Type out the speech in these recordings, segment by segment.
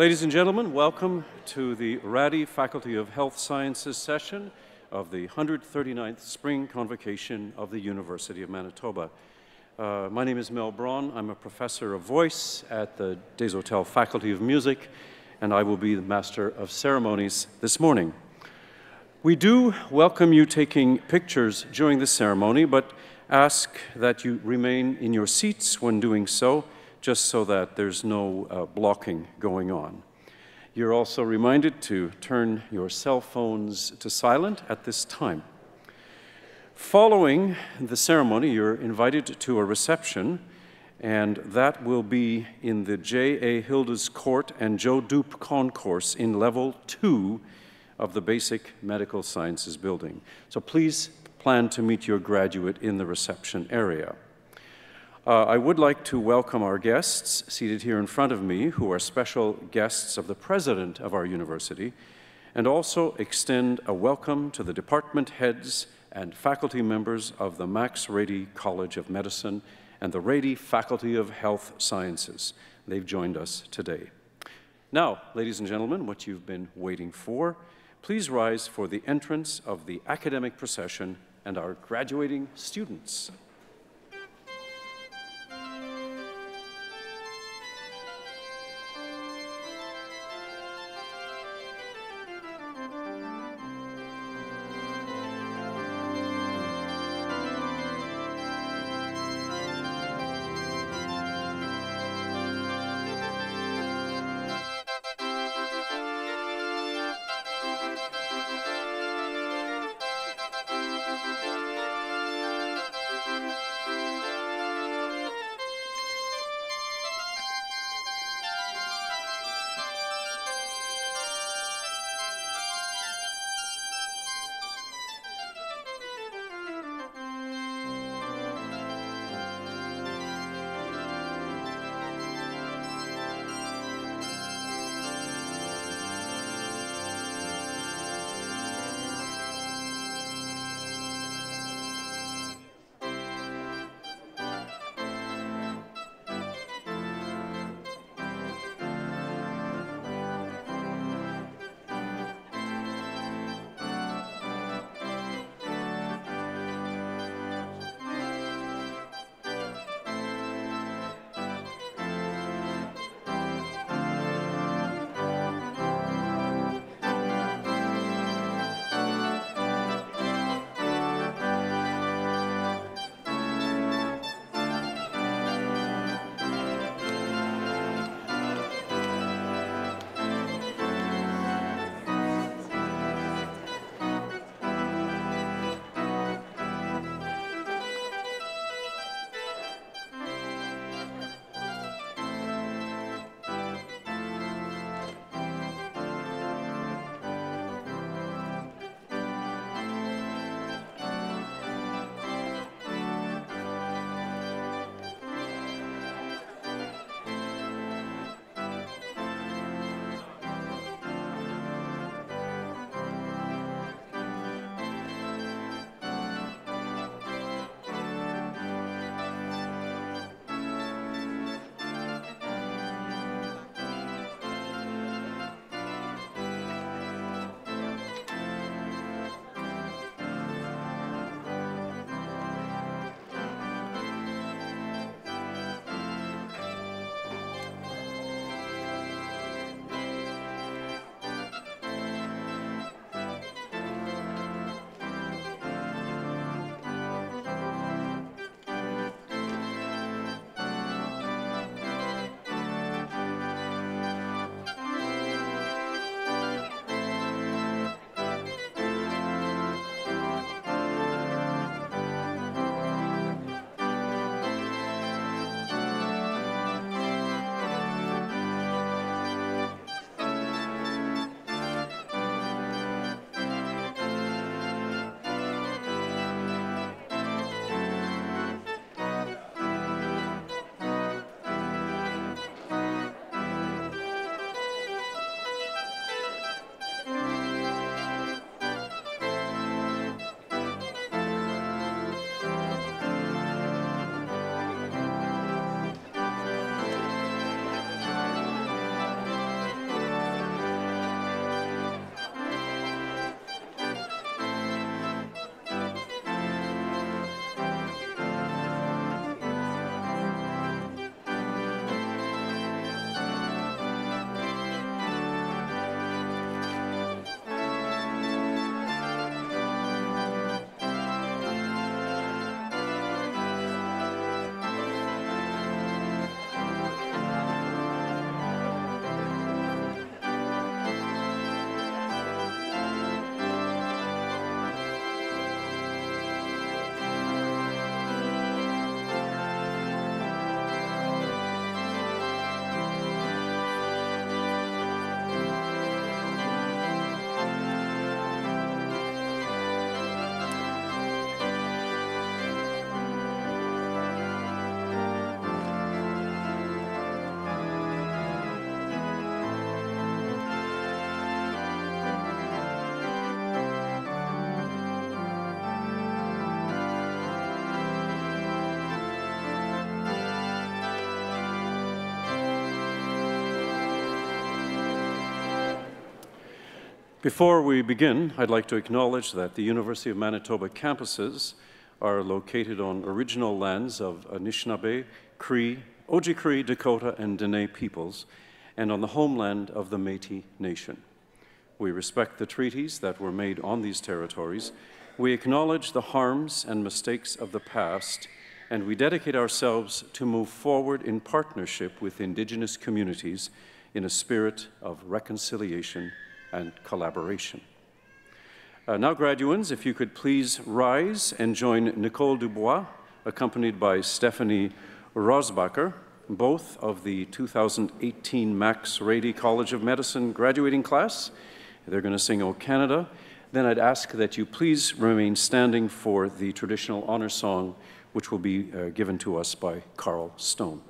Ladies and gentlemen, welcome to the Rady Faculty of Health Sciences session of the 139th Spring Convocation of the University of Manitoba. My name is Mel Braun. I'm a professor of voice at the Des Hôtels Faculty of Music, and I will be the Master of Ceremonies this morning. We do welcome you taking pictures during the ceremony, but ask that you remain in your seats when doing so, just so that there's no blocking going on. You're also reminded to turn your cell phones to silent at this time. Following the ceremony, you're invited to a reception, and that will be in the J.A. Hildy's Court and Joe Dupe Concourse in Level 2 of the Basic Medical Sciences building. So please plan to meet your graduate in the reception area. I would like to welcome our guests seated here in front of me, who are special guests of the president of our university, and also extend a welcome to the department heads and faculty members of the Max Rady College of Medicine and the Rady Faculty of Health Sciences. They've joined us today. Now, ladies and gentlemen, what you've been waiting for, please rise for the entrance of the academic procession and our graduating students. Before we begin, I'd like to acknowledge that the University of Manitoba campuses are located on original lands of Anishinaabe, Cree, Oji-Cree, Dakota, and Dene peoples, and on the homeland of the Métis Nation. We respect the treaties that were made on these territories. We acknowledge the harms and mistakes of the past, and we dedicate ourselves to move forward in partnership with Indigenous communities in a spirit of reconciliation and collaboration. Now, graduands, if you could please rise and join Nicole Dubois, accompanied by Stephanie Rosbacher, both of the 2018 Max Rady College of Medicine graduating class. They're going to sing O Canada. Then I'd ask that you please remain standing for the traditional honor song, which will be given to us by Carl Stone.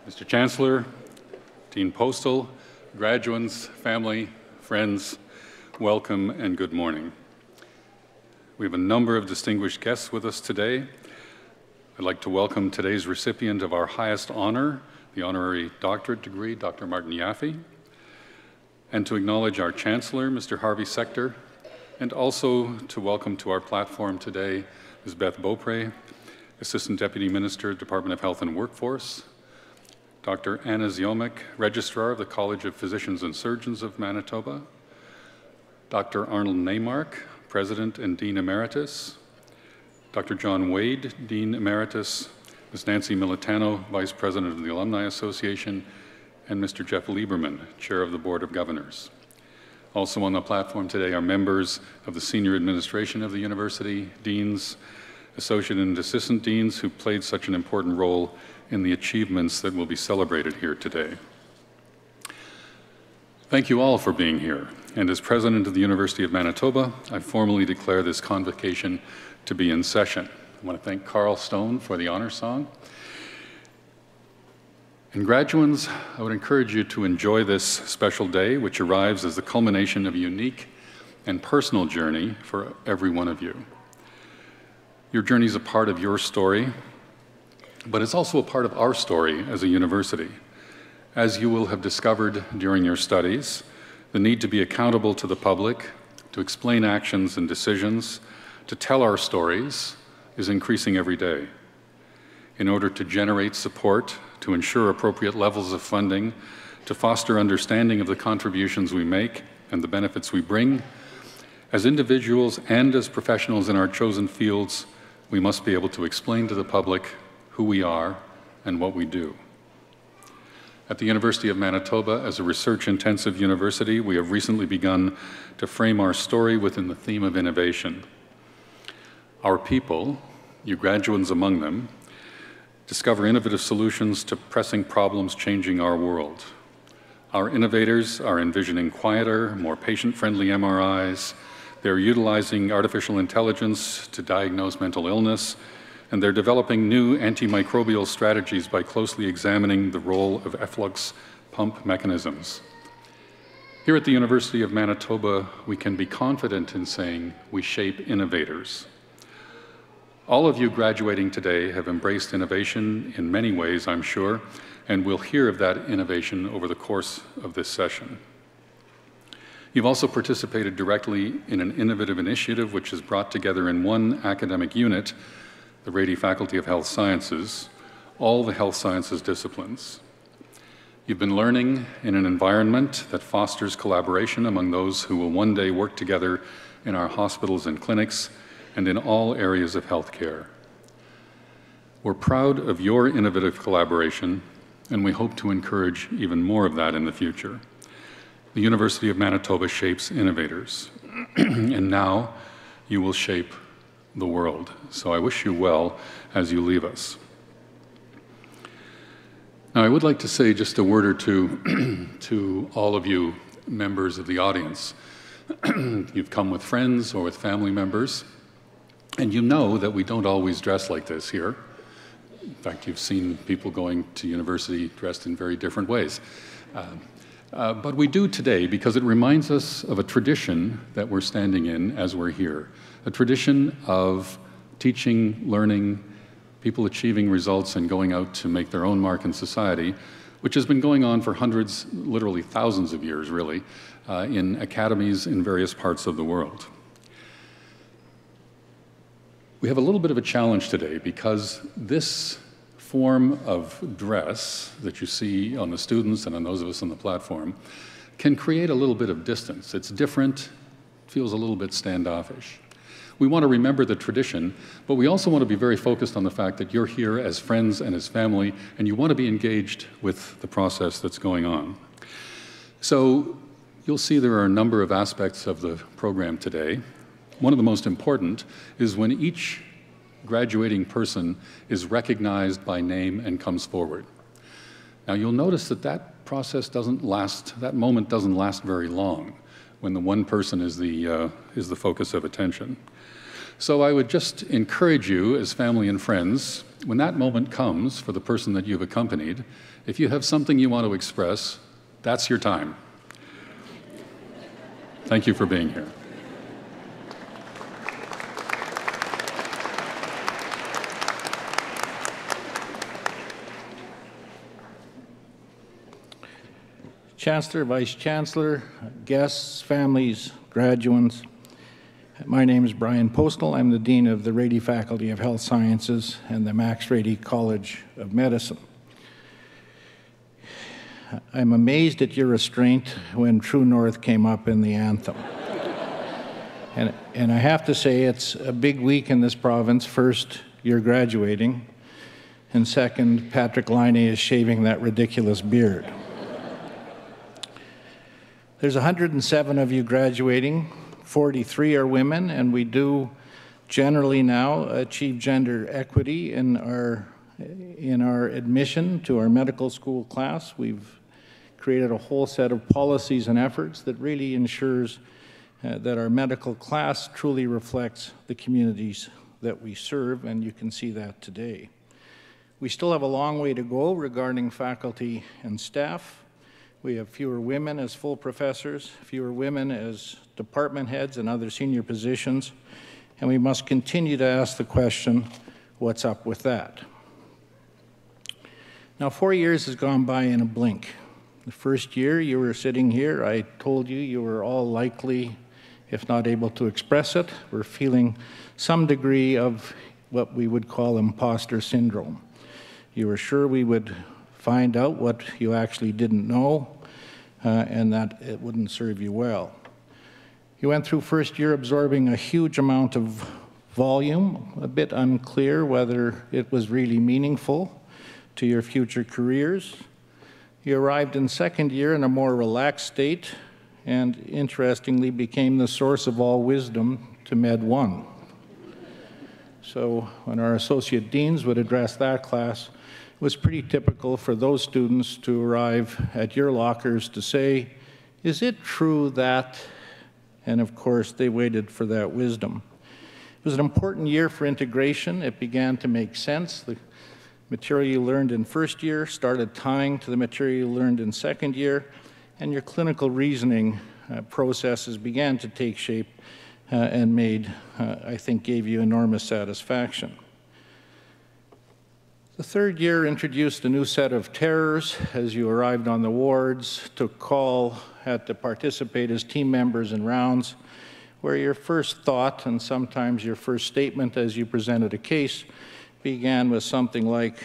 Mr. Chancellor, Dean Postal, graduates, family, friends, welcome and good morning. We have a number of distinguished guests with us today. I'd like to welcome today's recipient of our highest honor, the honorary doctorate degree, Dr. Martin Yaffe, and to acknowledge our Chancellor, Mr. Harvey Sector, and also to welcome to our platform today Ms. Beth Beaupre, Assistant Deputy Minister, Department of Health and Workforce, Dr. Anna Ziomek, Registrar of the College of Physicians and Surgeons of Manitoba, Dr. Arnold Neymark, President and Dean Emeritus, Dr. John Wade, Dean Emeritus, Ms. Nancy Militano, Vice President of the Alumni Association, and Mr. Jeff Lieberman, Chair of the Board of Governors. Also on the platform today are members of the senior administration of the university, deans, associate and assistant deans who played such an important role in the achievements that will be celebrated here today. Thank you all for being here. And as President of the University of Manitoba, I formally declare this convocation to be in session. I want to thank Carl Stone for the honor song. And graduates, I would encourage you to enjoy this special day, which arrives as the culmination of a unique and personal journey for every one of you. Your journey is a part of your story, but it's also a part of our story as a university. As you will have discovered during your studies, the need to be accountable to the public, to explain actions and decisions, to tell our stories is increasing every day. In order to generate support, to ensure appropriate levels of funding, to foster understanding of the contributions we make and the benefits we bring, as individuals and as professionals in our chosen fields, we must be able to explain to the public who we are and what we do. At the University of Manitoba, as a research-intensive university, we have recently begun to frame our story within the theme of innovation. Our people, you graduates among them, discover innovative solutions to pressing problems changing our world. Our innovators are envisioning quieter, more patient-friendly MRIs. They're utilizing artificial intelligence to diagnose mental illness, and they're developing new antimicrobial strategies by closely examining the role of efflux pump mechanisms. Here at the University of Manitoba, we can be confident in saying we shape innovators. All of you graduating today have embraced innovation in many ways, I'm sure, and we'll hear of that innovation over the course of this session. You've also participated directly in an innovative initiative which has brought together in one academic unit, the Rady Faculty of Health Sciences, all the health sciences disciplines. You've been learning in an environment that fosters collaboration among those who will one day work together in our hospitals and clinics and in all areas of healthcare. We're proud of your innovative collaboration, and we hope to encourage even more of that in the future. The University of Manitoba shapes innovators, and now you will shape the world. So I wish you well as you leave us. Now, I would like to say just a word or two to all of you members of the audience. You've come with friends or with family members, and you know that we don't always dress like this here. In fact, you've seen people going to university dressed in very different ways. But we do today because it reminds us of a tradition that we're standing in as we're here. A tradition of teaching, learning, people achieving results and going out to make their own mark in society, which has been going on for hundreds, literally thousands of years, really, in academies in various parts of the world. We have a little bit of a challenge today because this form of dress that you see on the students and on those of us on the platform can create a little bit of distance. It's different, feels a little bit standoffish. We want to remember the tradition, but we also want to be very focused on the fact that you're here as friends and as family, and you want to be engaged with the process that's going on. So you'll see there are a number of aspects of the program today. One of the most important is when each graduating person is recognized by name and comes forward. Now you'll notice that that process doesn't last, that moment doesn't last very long when the one person is the focus of attention. So I would just encourage you as family and friends, when that moment comes for the person that you've accompanied, if you have something you want to express, that's your time. Thank you for being here. Chancellor, Vice Chancellor, guests, families, graduates. My name is Brian Postal. I'm the Dean of the Rady Faculty of Health Sciences and the Max Rady College of Medicine. I'm amazed at your restraint when True North came up in the anthem. And I have to say, it's a big week in this province. First, you're graduating, and second, Patrick Laine is shaving that ridiculous beard. There's 107 of you graduating, 43 are women, and we do generally now achieve gender equity in our admission to our medical school class. We've created a whole set of policies and efforts that really ensures that our medical class truly reflects the communities that we serve, and you can see that today. We still have a long way to go regarding faculty and staff. We have fewer women as full professors, fewer women as department heads and other senior positions, and we must continue to ask the question, what's up with that? Now, 4 years has gone by in a blink. The first year you were sitting here, I told you you were all likely, if not able to express it, were feeling some degree of what we would call impostor syndrome. You were sure we would find out what you actually didn't know, and that it wouldn't serve you well. You went through first year absorbing a huge amount of volume, a bit unclear whether it was really meaningful to your future careers. You arrived in second year in a more relaxed state, and interestingly became the source of all wisdom to Med 1. So when our associate deans would address that class, it was pretty typical for those students to arrive at your lockers to say, "Is it true that?" And of course, they waited for that wisdom. It was an important year for integration. It began to make sense. The material you learned in first year started tying to the material you learned in second year, and your clinical reasoning processes began to take shape and I think, gave you enormous satisfaction. The third year introduced a new set of terrors as you arrived on the wards, took call, had to participate as team members in rounds, where your first thought and sometimes your first statement as you presented a case began with something like,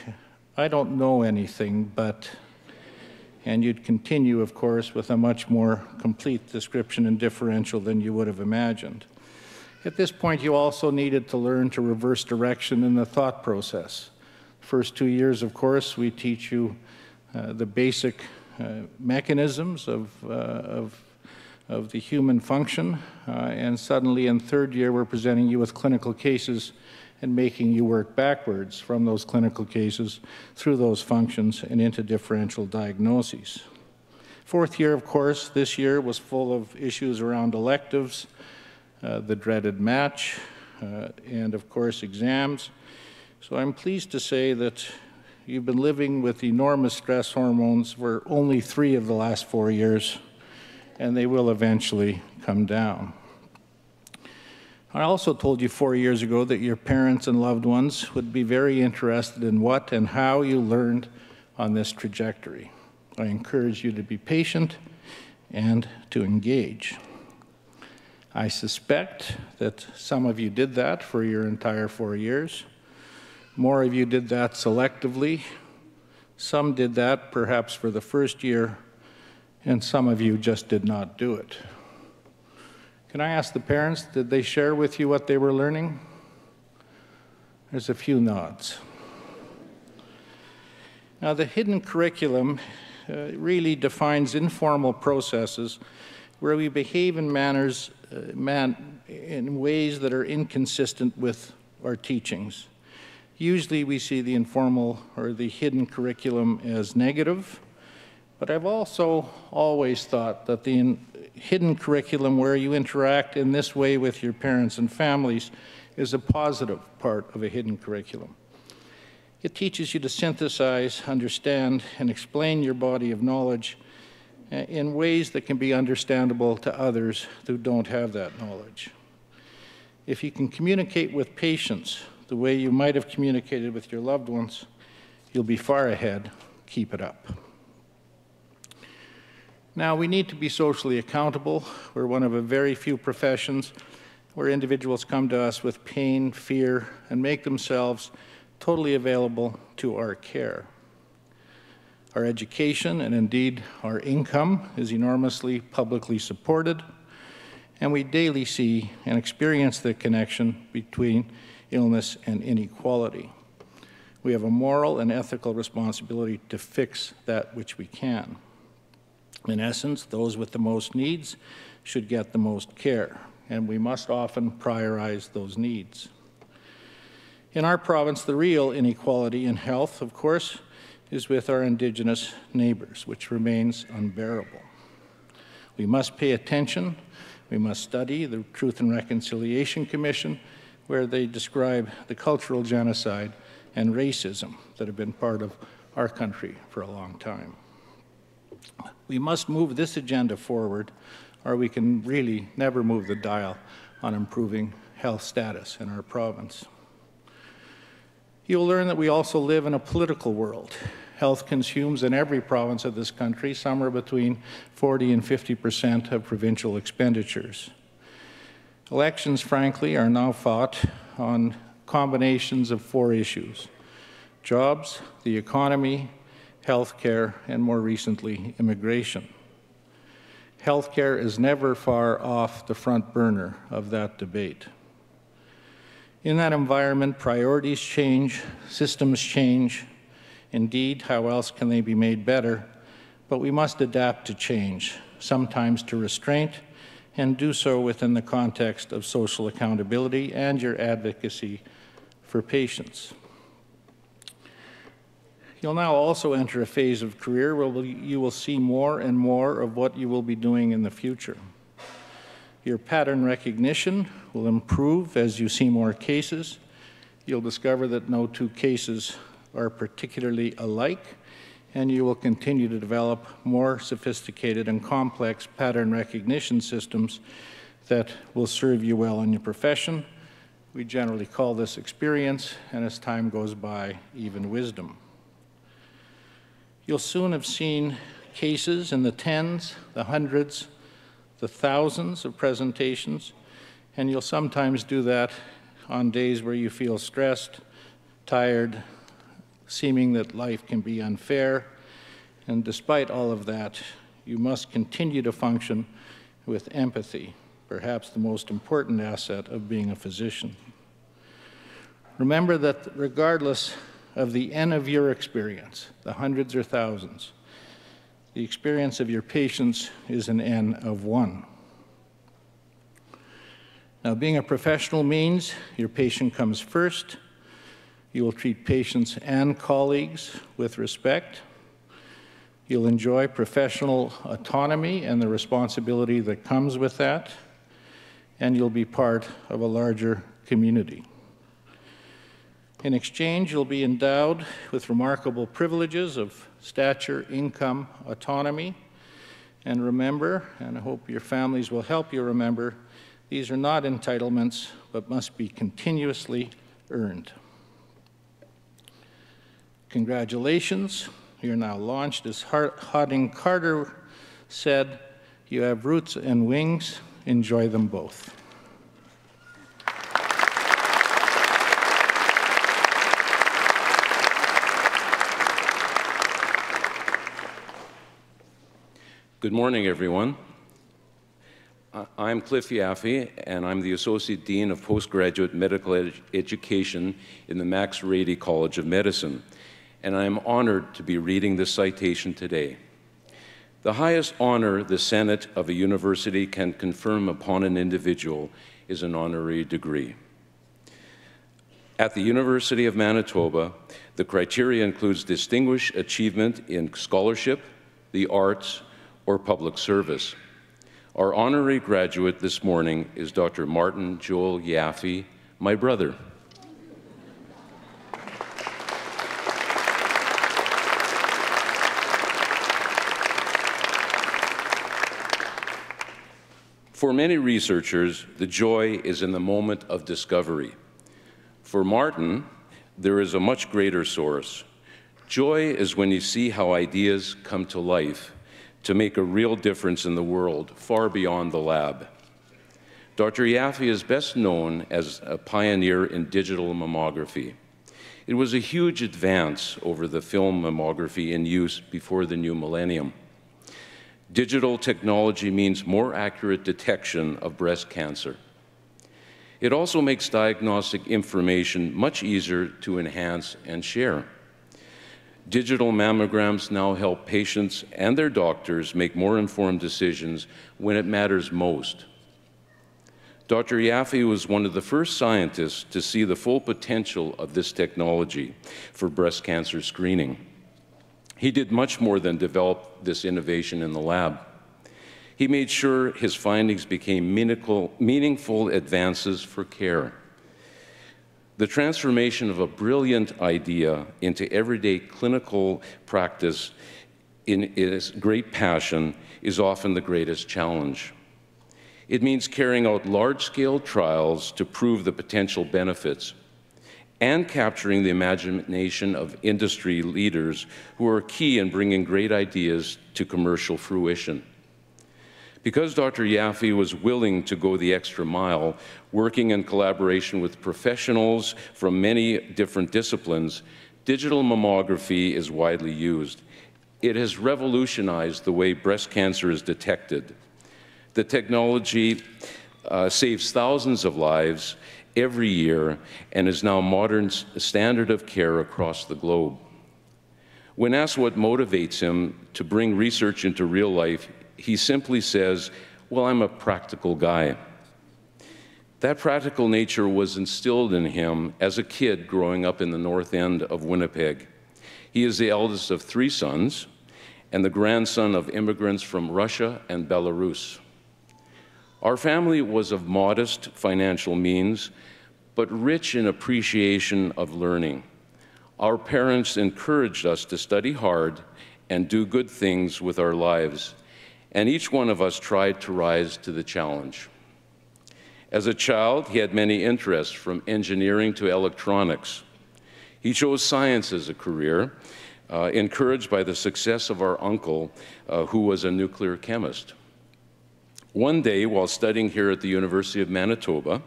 "I don't know anything, but," and you'd continue, of course, with a much more complete description and differential than you would have imagined. At this point, you also needed to learn to reverse direction in the thought process. First 2 years, of course, we teach you the basic mechanisms of the human function, and suddenly in third year, we're presenting you with clinical cases and making you work backwards from those clinical cases through those functions and into differential diagnoses. Fourth year, of course, this year was full of issues around electives, the dreaded match, and of course exams. So I'm pleased to say that you've been living with enormous stress hormones for only 3 of the last 4 years, and they will eventually come down. I also told you 4 years ago that your parents and loved ones would be very interested in what and how you learned on this trajectory. I encourage you to be patient and to engage. I suspect that some of you did that for your entire 4 years. More of you did that selectively. Some did that perhaps for the first year, and some of you just did not do it. Can I ask the parents, did they share with you what they were learning? There's a few nods. Now, the hidden curriculum really defines informal processes where we behave in in ways that are inconsistent with our teachings. Usually we see the informal or the hidden curriculum as negative, but I've also always thought that the hidden curriculum where you interact in this way with your parents and families is a positive part of a hidden curriculum. It teaches you to synthesize, understand, and explain your body of knowledge in ways that can be understandable to others who don't have that knowledge. If you can communicate with patients the way you might have communicated with your loved ones, you'll be far ahead. Keep it up. Now, we need to be socially accountable. We're one of a very few professions where individuals come to us with pain, fear, and make themselves totally available to our care. Our education, and indeed our income, is enormously publicly supported, and we daily see and experience the connection between illness and inequality. We have a moral and ethical responsibility to fix that which we can. In essence, those with the most needs should get the most care, and we must often prioritize those needs. In our province, the real inequality in health, of course, is with our Indigenous neighbors, which remains unbearable. We must pay attention. We must study the Truth and Reconciliation Commission, where they describe the cultural genocide and racism that have been part of our country for a long time. We must move this agenda forward, or we can really never move the dial on improving health status in our province. You'll learn that we also live in a political world. Health consumes in every province of this country somewhere between 40% and 50% of provincial expenditures. Elections, frankly, are now fought on combinations of 4 issues: jobs, the economy, healthcare, and more recently, immigration. Healthcare is never far off the front burner of that debate. In that environment, priorities change, systems change. Indeed, how else can they be made better? But we must adapt to change, sometimes to restraint, and do so within the context of social accountability and your advocacy for patients. You'll now also enter a phase of career where you will see more and more of what you will be doing in the future. Your pattern recognition will improve as you see more cases. You'll discover that no 2 cases are particularly alike, and you will continue to develop more sophisticated and complex pattern recognition systems that will serve you well in your profession. We generally call this experience, and as time goes by, even wisdom. You'll soon have seen cases in the tens, the hundreds, the thousands of presentations, and you'll sometimes do that on days where you feel stressed, tired, seeming that life can be unfair, and despite all of that, you must continue to function with empathy, perhaps the most important asset of being a physician. Remember that regardless of the N of your experience, the hundreds or thousands, the experience of your patients is an N of 1. Now, being a professional means your patient comes first. You will treat patients and colleagues with respect. You'll enjoy professional autonomy and the responsibility that comes with that, and you'll be part of a larger community. In exchange, you'll be endowed with remarkable privileges of stature, income, autonomy, and remember, and I hope your families will help you remember, these are not entitlements, but must be continuously earned. Congratulations, you're now launched. As Harding Carter said, you have roots and wings, enjoy them both. Good morning, everyone. I'm Cliff Yaffe, and I'm the Associate Dean of Postgraduate Medical Education in the Max Rady College of Medicine, and I am honored to be reading this citation today. The highest honor the Senate of a university can confer upon an individual is an honorary degree. At the University of Manitoba, the criteria includes distinguished achievement in scholarship, the arts, or public service. Our honorary graduate this morning is Dr. Martin Joel Yaffe, my brother. For many researchers, the joy is in the moment of discovery. For Martin, there is a much greater source. Joy is when you see how ideas come to life to make a real difference in the world, far beyond the lab. Dr. Yaffe is best known as a pioneer in digital mammography. It was a huge advance over the film mammography in use before the new millennium. Digital technology means more accurate detection of breast cancer. It also makes diagnostic information much easier to enhance and share. Digital mammograms now help patients and their doctors make more informed decisions when it matters most. Dr. Yaffe was one of the first scientists to see the full potential of this technology for breast cancer screening. He did much more than develop this innovation in the lab. He made sure his findings became meaningful advances for care. The transformation of a brilliant idea into everyday clinical practice in its great passion is often the greatest challenge. It means carrying out large-scale trials to prove the potential benefits and capturing the imagination of industry leaders who are key in bringing great ideas to commercial fruition. Because Dr. Yaffe was willing to go the extra mile, working in collaboration with professionals from many different disciplines, digital mammography is widely used. It has revolutionized the way breast cancer is detected. The technology saves thousands of lives every year and is now a modern standard of care across the globe. When asked what motivates him to bring research into real life, he simply says, "Well, I'm a practical guy." That practical nature was instilled in him as a kid growing up in the north end of Winnipeg. He is the eldest of 3 sons and the grandson of immigrants from Russia and Belarus. Our family was of modest financial means, but rich in appreciation of learning. Our parents encouraged us to study hard and do good things with our lives, and each one of us tried to rise to the challenge. As a child, he had many interests, from engineering to electronics. He chose science as a career, encouraged by the success of our uncle, who was a nuclear chemist. One day, while studying here at the University of Manitoba,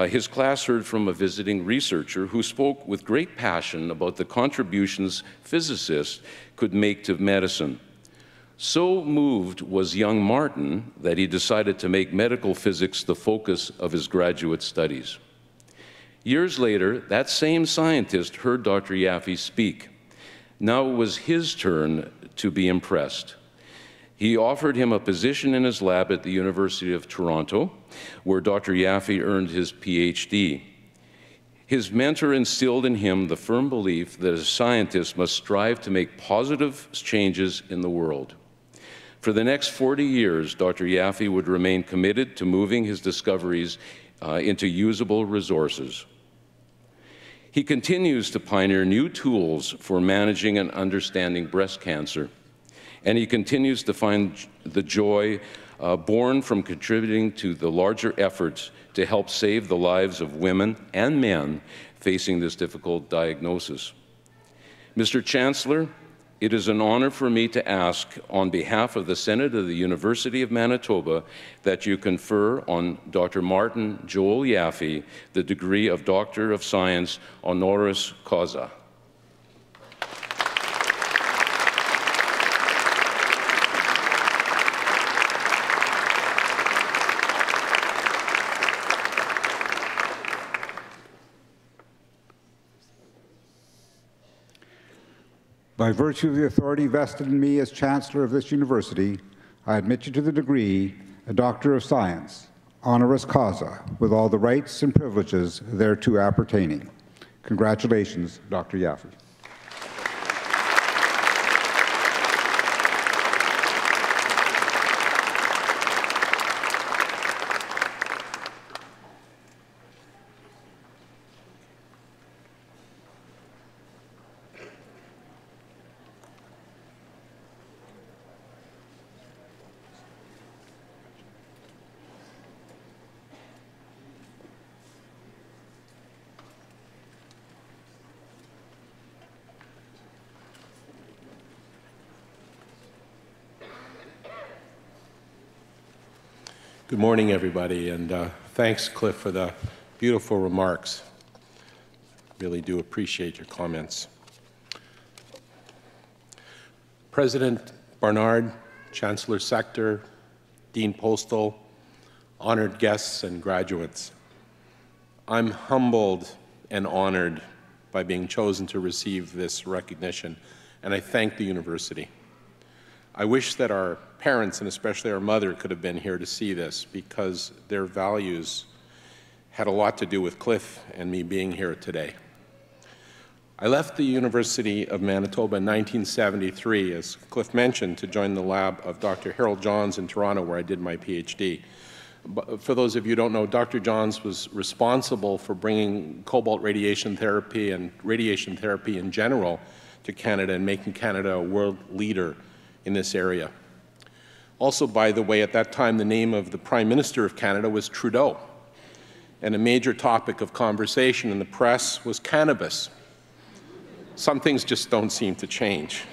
his class heard from a visiting researcher who spoke with great passion about the contributions physicists could make to medicine. So moved was young Martin that he decided to make medical physics the focus of his graduate studies. Years later, that same scientist heard Dr. Yaffe speak. Now it was his turn to be impressed. He offered him a position in his lab at the University of Toronto, where Dr. Yaffe earned his PhD. His mentor instilled in him the firm belief that a scientist must strive to make positive changes in the world. For the next 40 years, Dr. Yaffe would remain committed to moving his discoveries into usable resources. He continues to pioneer new tools for managing and understanding breast cancer, and he continues to find the joy born from contributing to the larger efforts to help save the lives of women and men facing this difficult diagnosis. Mr. Chancellor, it is an honor for me to ask, on behalf of the Senate of the University of Manitoba, that you confer on Dr. Martin Joel Yaffe the degree of Doctor of Science honoris causa. By virtue of the authority vested in me as Chancellor of this university, I admit you to the degree a Doctor of Science, honoris causa, with all the rights and privileges thereto appertaining. Congratulations, Dr. Yaffe. Good morning, everybody, and thanks, Cliff, for the beautiful remarks. Really do appreciate your comments. President Barnard, Chancellor Sector, Dean Postal, honored guests and graduates, I'm humbled and honored by being chosen to receive this recognition, and I thank the university. I wish that our parents, and especially our mother, could have been here to see this, because their values had a lot to do with Cliff and me being here today. I left the University of Manitoba in 1973, as Cliff mentioned, to join the lab of Dr. Harold Johns in Toronto, where I did my PhD. But for those of you who don't know, Dr. Johns was responsible for bringing cobalt radiation therapy and radiation therapy in general to Canada and making Canada a world leader in this area. Also, by the way, at that time, the name of the Prime Minister of Canada was Trudeau, and a major topic of conversation in the press was cannabis. Some things just don't seem to change.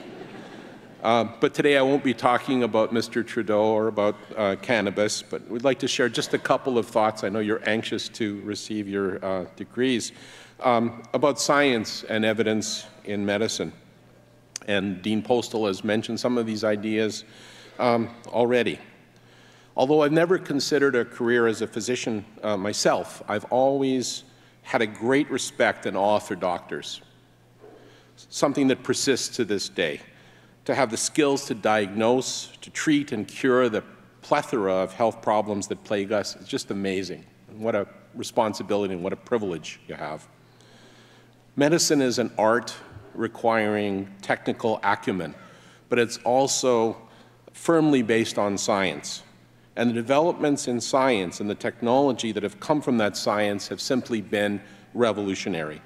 But today I won't be talking about Mr. Trudeau or about cannabis, but we'd like to share just a couple of thoughts. I know you're anxious to receive your degrees, about science and evidence in medicine. And Dean Postal has mentioned some of these ideas already. Although I've never considered a career as a physician myself, I've always had a great respect and awe for doctors, something that persists to this day. To have the skills to diagnose, to treat and cure the plethora of health problems that plague us is just amazing. And what a responsibility and what a privilege you have. Medicine is an art requiring technical acumen, but it's also firmly based on science. And the developments in science and the technology that have come from that science have simply been revolutionary.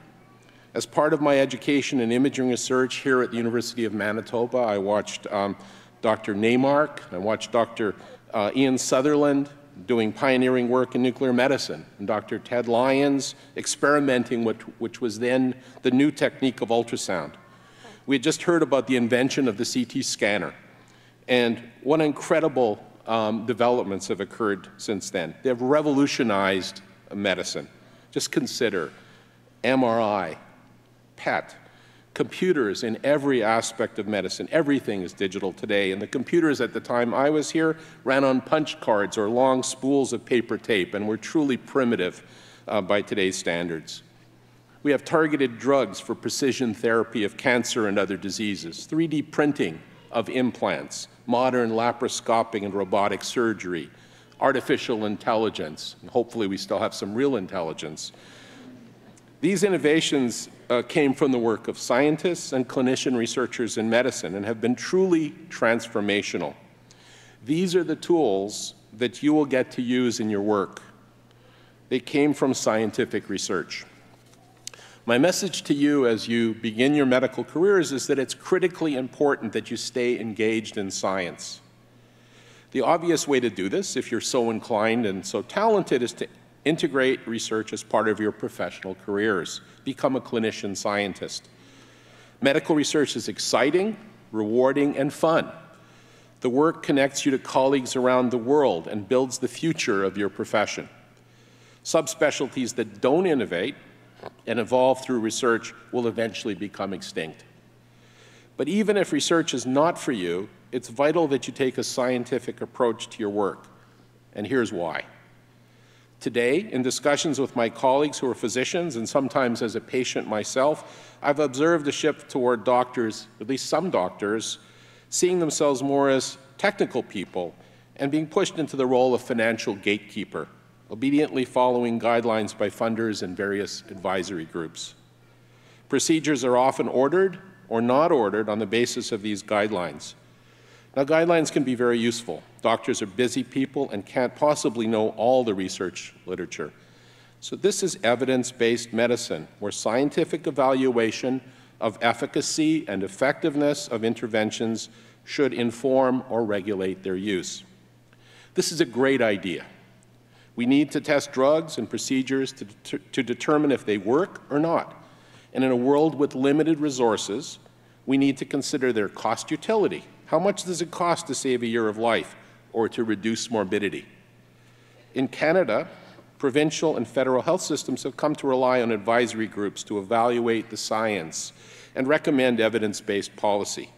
As part of my education in imaging research here at the University of Manitoba, I watched Dr. Neymark, I watched Dr. Ian Sutherland doing pioneering work in nuclear medicine, and Dr. Ted Lyons experimenting which was then the new technique of ultrasound. We had just heard about the invention of the CT scanner, and what incredible developments have occurred since then. They have revolutionized medicine. Just consider MRI, PET, computers in every aspect of medicine. Everything is digital today, and the computers at the time I was here ran on punch cards or long spools of paper tape and were truly primitive by today's standards. We have targeted drugs for precision therapy of cancer and other diseases, 3D printing of implants, modern laparoscopic and robotic surgery, artificial intelligence, and hopefully we still have some real intelligence. These innovations came from the work of scientists and clinician researchers in medicine and have been truly transformational. These are the tools that you will get to use in your work. They came from scientific research. My message to you as you begin your medical careers is that it's critically important that you stay engaged in science. The obvious way to do this, if you're so inclined and so talented, is to integrate research as part of your professional careers. Become a clinician scientist. Medical research is exciting, rewarding, and fun. The work connects you to colleagues around the world and builds the future of your profession. Subspecialties that don't innovate and evolve through research will eventually become extinct. But even if research is not for you, it's vital that you take a scientific approach to your work. And here's why. Today, in discussions with my colleagues who are physicians, and sometimes as a patient myself, I've observed a shift toward doctors, at least some doctors, seeing themselves more as technical people and being pushed into the role of financial gatekeeper, obediently following guidelines by funders and various advisory groups. Procedures are often ordered or not ordered on the basis of these guidelines. Now, guidelines can be very useful. Doctors are busy people and can't possibly know all the research literature. So this is evidence-based medicine, where scientific evaluation of efficacy and effectiveness of interventions should inform or regulate their use. This is a great idea. We need to test drugs and procedures to determine if they work or not. And in a world with limited resources, we need to consider their cost utility. How much does it cost to save a year of life or to reduce morbidity? In Canada, provincial and federal health systems have come to rely on advisory groups to evaluate the science and recommend evidence-based policy.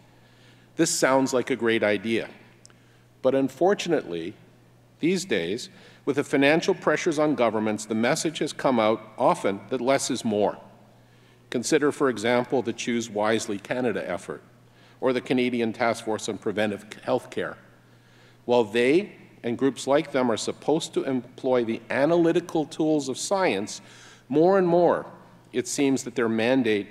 This sounds like a great idea, but unfortunately, these days, with the financial pressures on governments, the message has come out often that less is more. Consider, for example, the Choose Wisely Canada effort, or the Canadian Task Force on Preventive Health Care. While they and groups like them are supposed to employ the analytical tools of science, more and more it seems that their mandate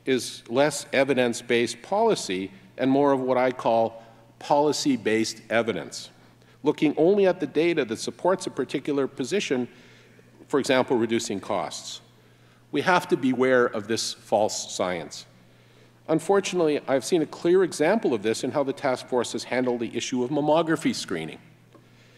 is less evidence-based policy and more of what I call policy-based evidence, looking only at the data that supports a particular position, for example, reducing costs. We have to beware of this false science. Unfortunately, I've seen a clear example of this in how the task force has handled the issue of mammography screening.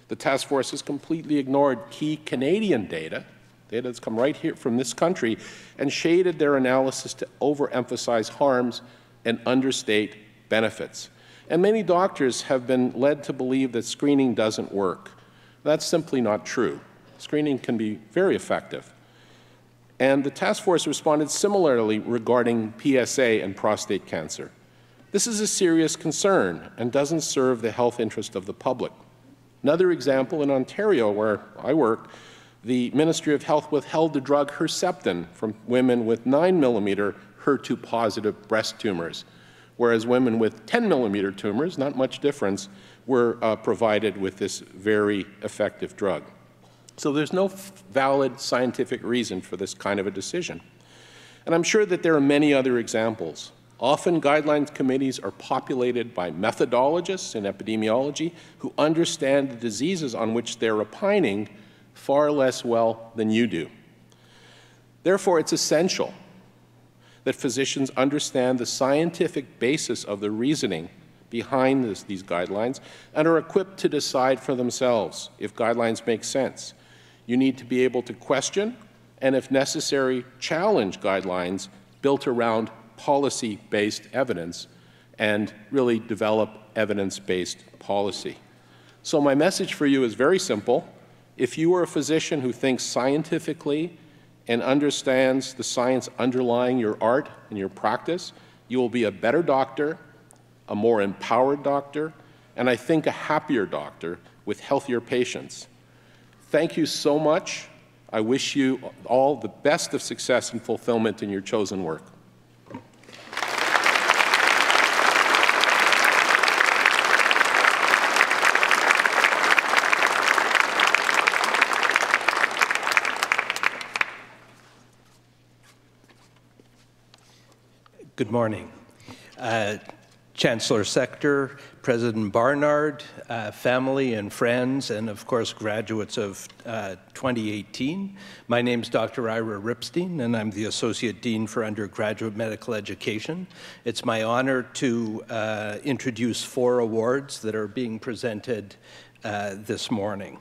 The task force has completely ignored key Canadian data that's come right here from this country, and shaded their analysis to overemphasize harms and understate benefits. And many doctors have been led to believe that screening doesn't work. That's simply not true. Screening can be very effective. And the task force responded similarly regarding PSA and prostate cancer. This is a serious concern and doesn't serve the health interest of the public. Another example, in Ontario, where I work, the Ministry of Health withheld the drug Herceptin from women with 9mm HER2-positive breast tumors, whereas women with 10mm tumors, not much difference, were provided with this very effective drug. So there's no valid scientific reason for this kind of a decision. And I'm sure that there are many other examples. Often guidelines committees are populated by methodologists in epidemiology who understand the diseases on which they're opining far less well than you do. Therefore, it's essential that physicians understand the scientific basis of the reasoning behind these guidelines and are equipped to decide for themselves if guidelines make sense. You need to be able to question and, if necessary, challenge guidelines built around policy-based evidence and really develop evidence-based policy. So my message for you is very simple. If you are a physician who thinks scientifically and understands the science underlying your art and your practice, you will be a better doctor, a more empowered doctor, and I think a happier doctor with healthier patients. Thank you so much. I wish you all the best of success and fulfillment in your chosen work. Good morning. Chancellor Sector, President Barnard, family and friends, and of course graduates of 2018. My name is Dr. Ira Ripstein, and I'm the Associate Dean for Undergraduate Medical Education. It's my honor to introduce 4 awards that are being presented this morning.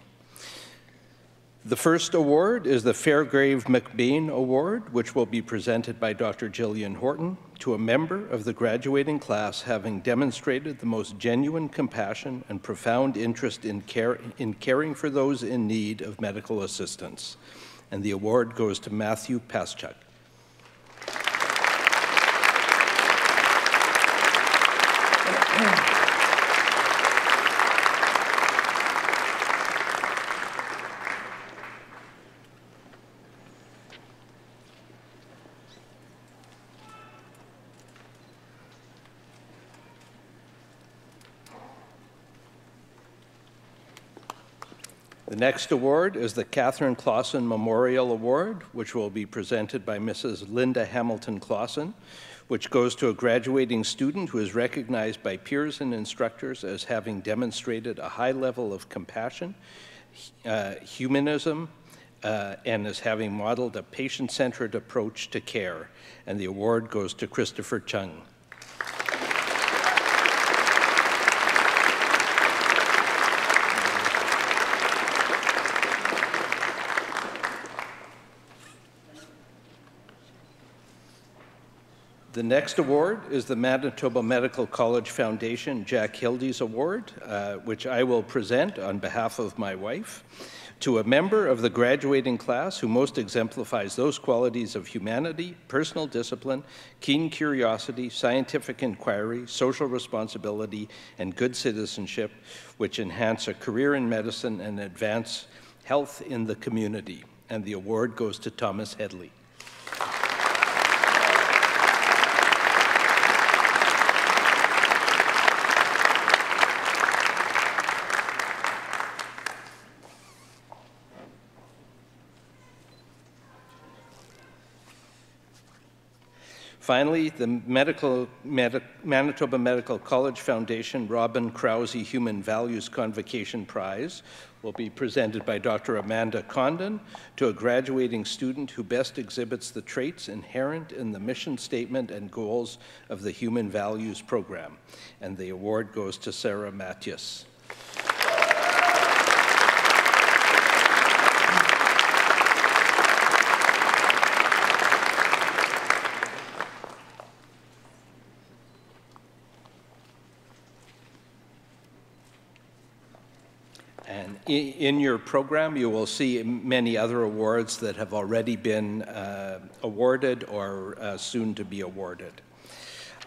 The first award is the Fairgrave McBain Award, which will be presented by Dr. Gillian Horton to a member of the graduating class having demonstrated the most genuine compassion and profound interest in caring for those in need of medical assistance. And the award goes to Matthew Paschuk. The next award is the Catherine Clausen Memorial Award, which will be presented by Mrs. Linda Hamilton Clausen, which goes to a graduating student who is recognized by peers and instructors as having demonstrated a high level of compassion, humanism, and as having modeled a patient-centered approach to care. And the award goes to Christopher Chung. The next award is the Manitoba Medical College Foundation Jack Hildy's Award, which I will present on behalf of my wife. To a member of the graduating class who most exemplifies those qualities of humanity, personal discipline, keen curiosity, scientific inquiry, social responsibility, and good citizenship, which enhance a career in medicine and advance health in the community. And the award goes to Thomas Headley. Finally, the Manitoba Medical College Foundation Robin Krause Human Values Convocation Prize will be presented by Dr. Amanda Condon to a graduating student who best exhibits the traits inherent in the mission statement and goals of the Human Values Program. And the award goes to Sarah Mathias. In your program, you will see many other awards that have already been awarded or soon to be awarded.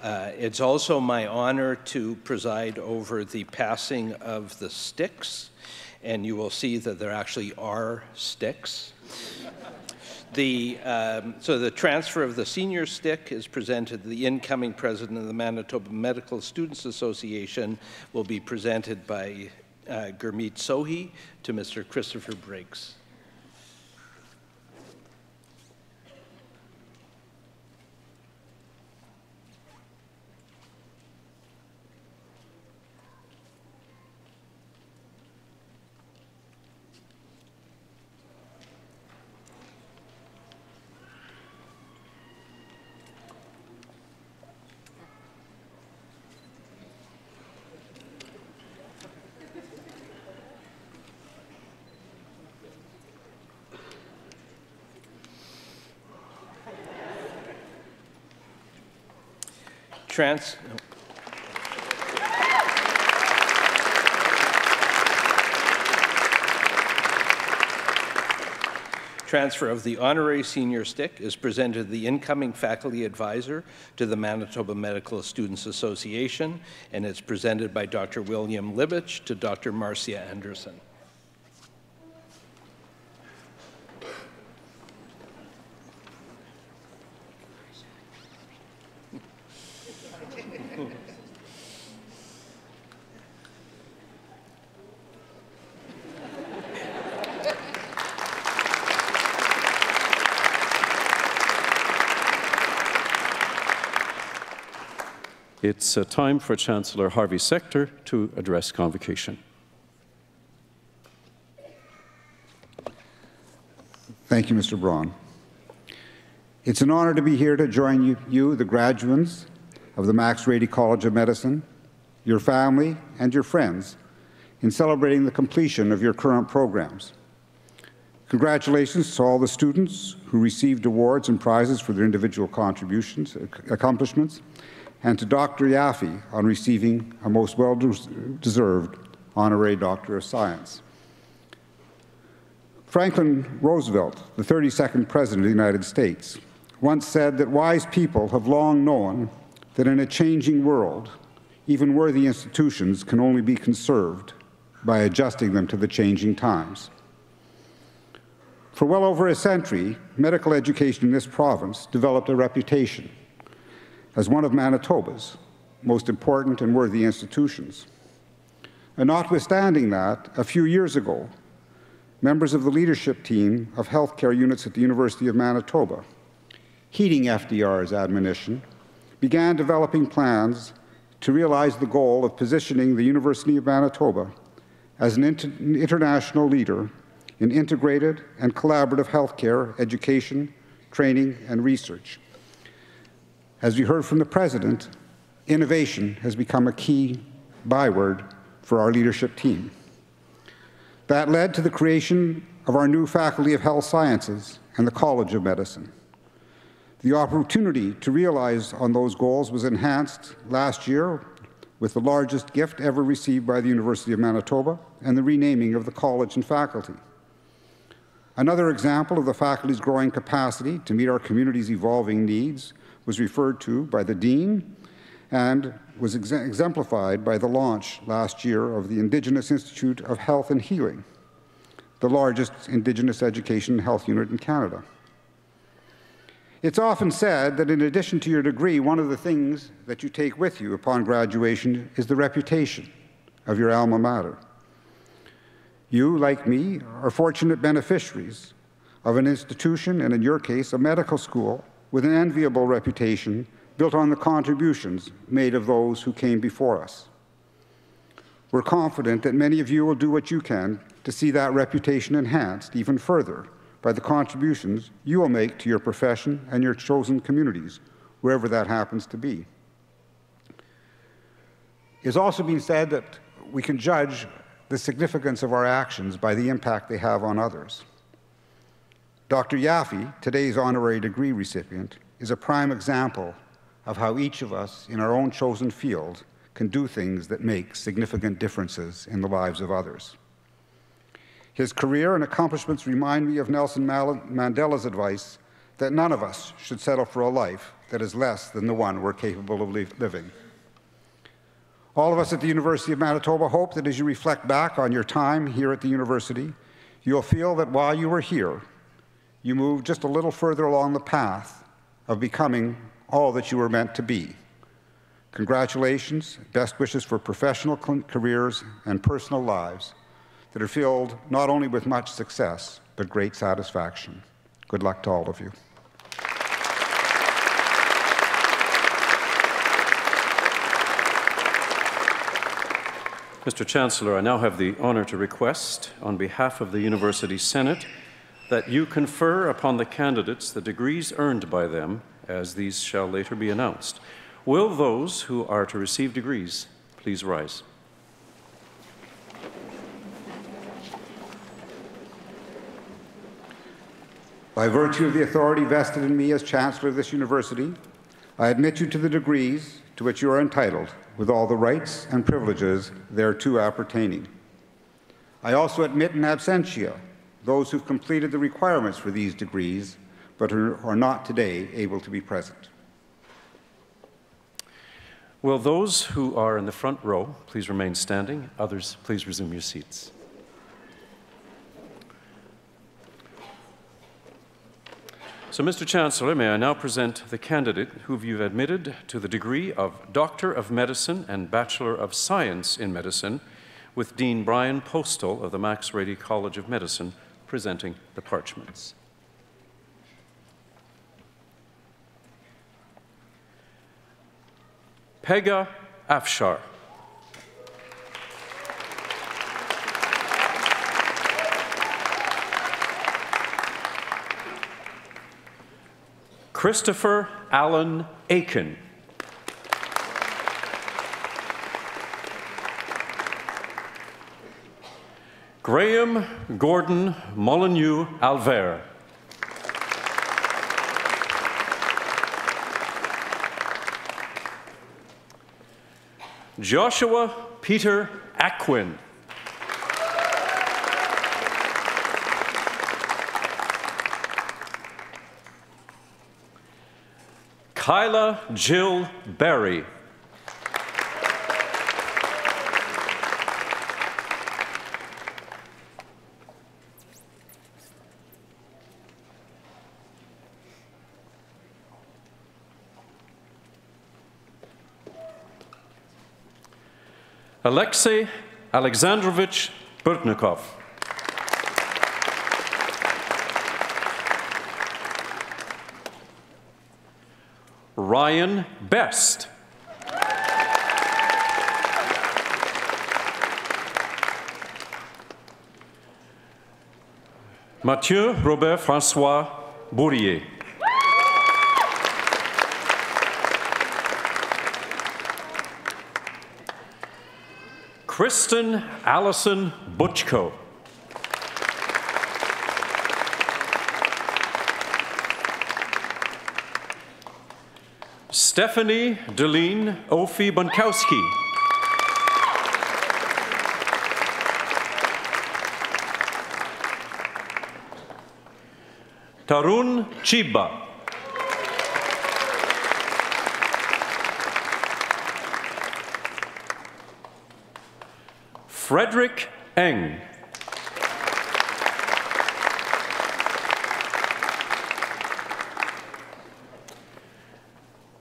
It's also my honor to preside over the passing of the sticks, and you will see that there actually are sticks. So the transfer of the senior stick is presented. The incoming president of the Manitoba Medical Students Association will be presented by Gurmeet Sohi to Mr. Christopher Briggs. Transfer of the honorary senior stick is presented to the incoming faculty advisor to the Manitoba Medical Students Association, and it's presented by Dr. William Libich to Dr. Marcia Anderson. It's time for Chancellor Harvey Sector to address Convocation. Thank you, Mr. Braun. It's an honor to be here to join you, the graduates of the Max Rady College of Medicine, your family, and your friends in celebrating the completion of your current programs. Congratulations to all the students who received awards and prizes for their individual accomplishments, and to Dr. Yaffe on receiving a most well-deserved honorary Doctor of Science. Franklin Roosevelt, the 32nd President of the United States, once said that wise people have long known that in a changing world, even worthy institutions can only be conserved by adjusting them to the changing times. For well over a century, medical education in this province developed a reputation as one of Manitoba's most important and worthy institutions. And notwithstanding that, a few years ago, members of the leadership team of healthcare units at the University of Manitoba, heeding FDR's admonition, began developing plans to realize the goal of positioning the University of Manitoba as an international leader in integrated and collaborative healthcare, education, training, and research. As we heard from the President, innovation has become a key byword for our leadership team. That led to the creation of our new Faculty of Health Sciences and the College of Medicine. The opportunity to realize on those goals was enhanced last year with the largest gift ever received by the University of Manitoba and the renaming of the college and faculty. Another example of the faculty's growing capacity to meet our community's evolving needs was referred to by the Dean and was exemplified by the launch last year of the Indigenous Institute of Health and Healing, the largest Indigenous education and health unit in Canada. It's often said that in addition to your degree, one of the things that you take with you upon graduation is the reputation of your alma mater. You, like me, are fortunate beneficiaries of an institution, and in your case, a medical school, with an enviable reputation built on the contributions made of those who came before us. We're confident that many of you will do what you can to see that reputation enhanced even further by the contributions you will make to your profession and your chosen communities, wherever that happens to be. It's also been said that we can judge the significance of our actions by the impact they have on others. Dr. Yaffe, today's honorary degree recipient, is a prime example of how each of us in our own chosen field can do things that make significant differences in the lives of others. His career and accomplishments remind me of Nelson Mandela's advice that none of us should settle for a life that is less than the one we're capable of living. All of us at the University of Manitoba hope that as you reflect back on your time here at the university, you'll feel that while you were here, you moved just a little further along the path of becoming all that you were meant to be. Congratulations, best wishes for professional careers and personal lives that are filled not only with much success, but great satisfaction. Good luck to all of you. Mr. Chancellor, I now have the honor to request, on behalf of the University Senate, that you confer upon the candidates the degrees earned by them, as these shall later be announced. Will those who are to receive degrees please rise? By virtue of the authority vested in me as Chancellor of this university, I admit you to the degrees to which you are entitled, with all the rights and privileges thereto appertaining. I also admit in absentia those who've completed the requirements for these degrees, but who are not today able to be present. Will those who are in the front row please remain standing? Others, please resume your seats. So, Mr. Chancellor, may I now present the candidate who you've admitted to the degree of Doctor of Medicine and Bachelor of Science in Medicine, with Dean Brian Postal of the Max Rady College of Medicine presenting the parchments. Pega Afshar. Christopher Allen Aiken. Graham Gordon Molyneux Alver. Joshua Peter Aquin. Kyla Jill Berry. Alexei Alexandrovich Burtnikov. Ryan Best. Mathieu Robert François Bourrier. Kristen Allison Butchko. Stephanie Deline Ophi Bonkowski. Tarun Chiba. Frederick Eng.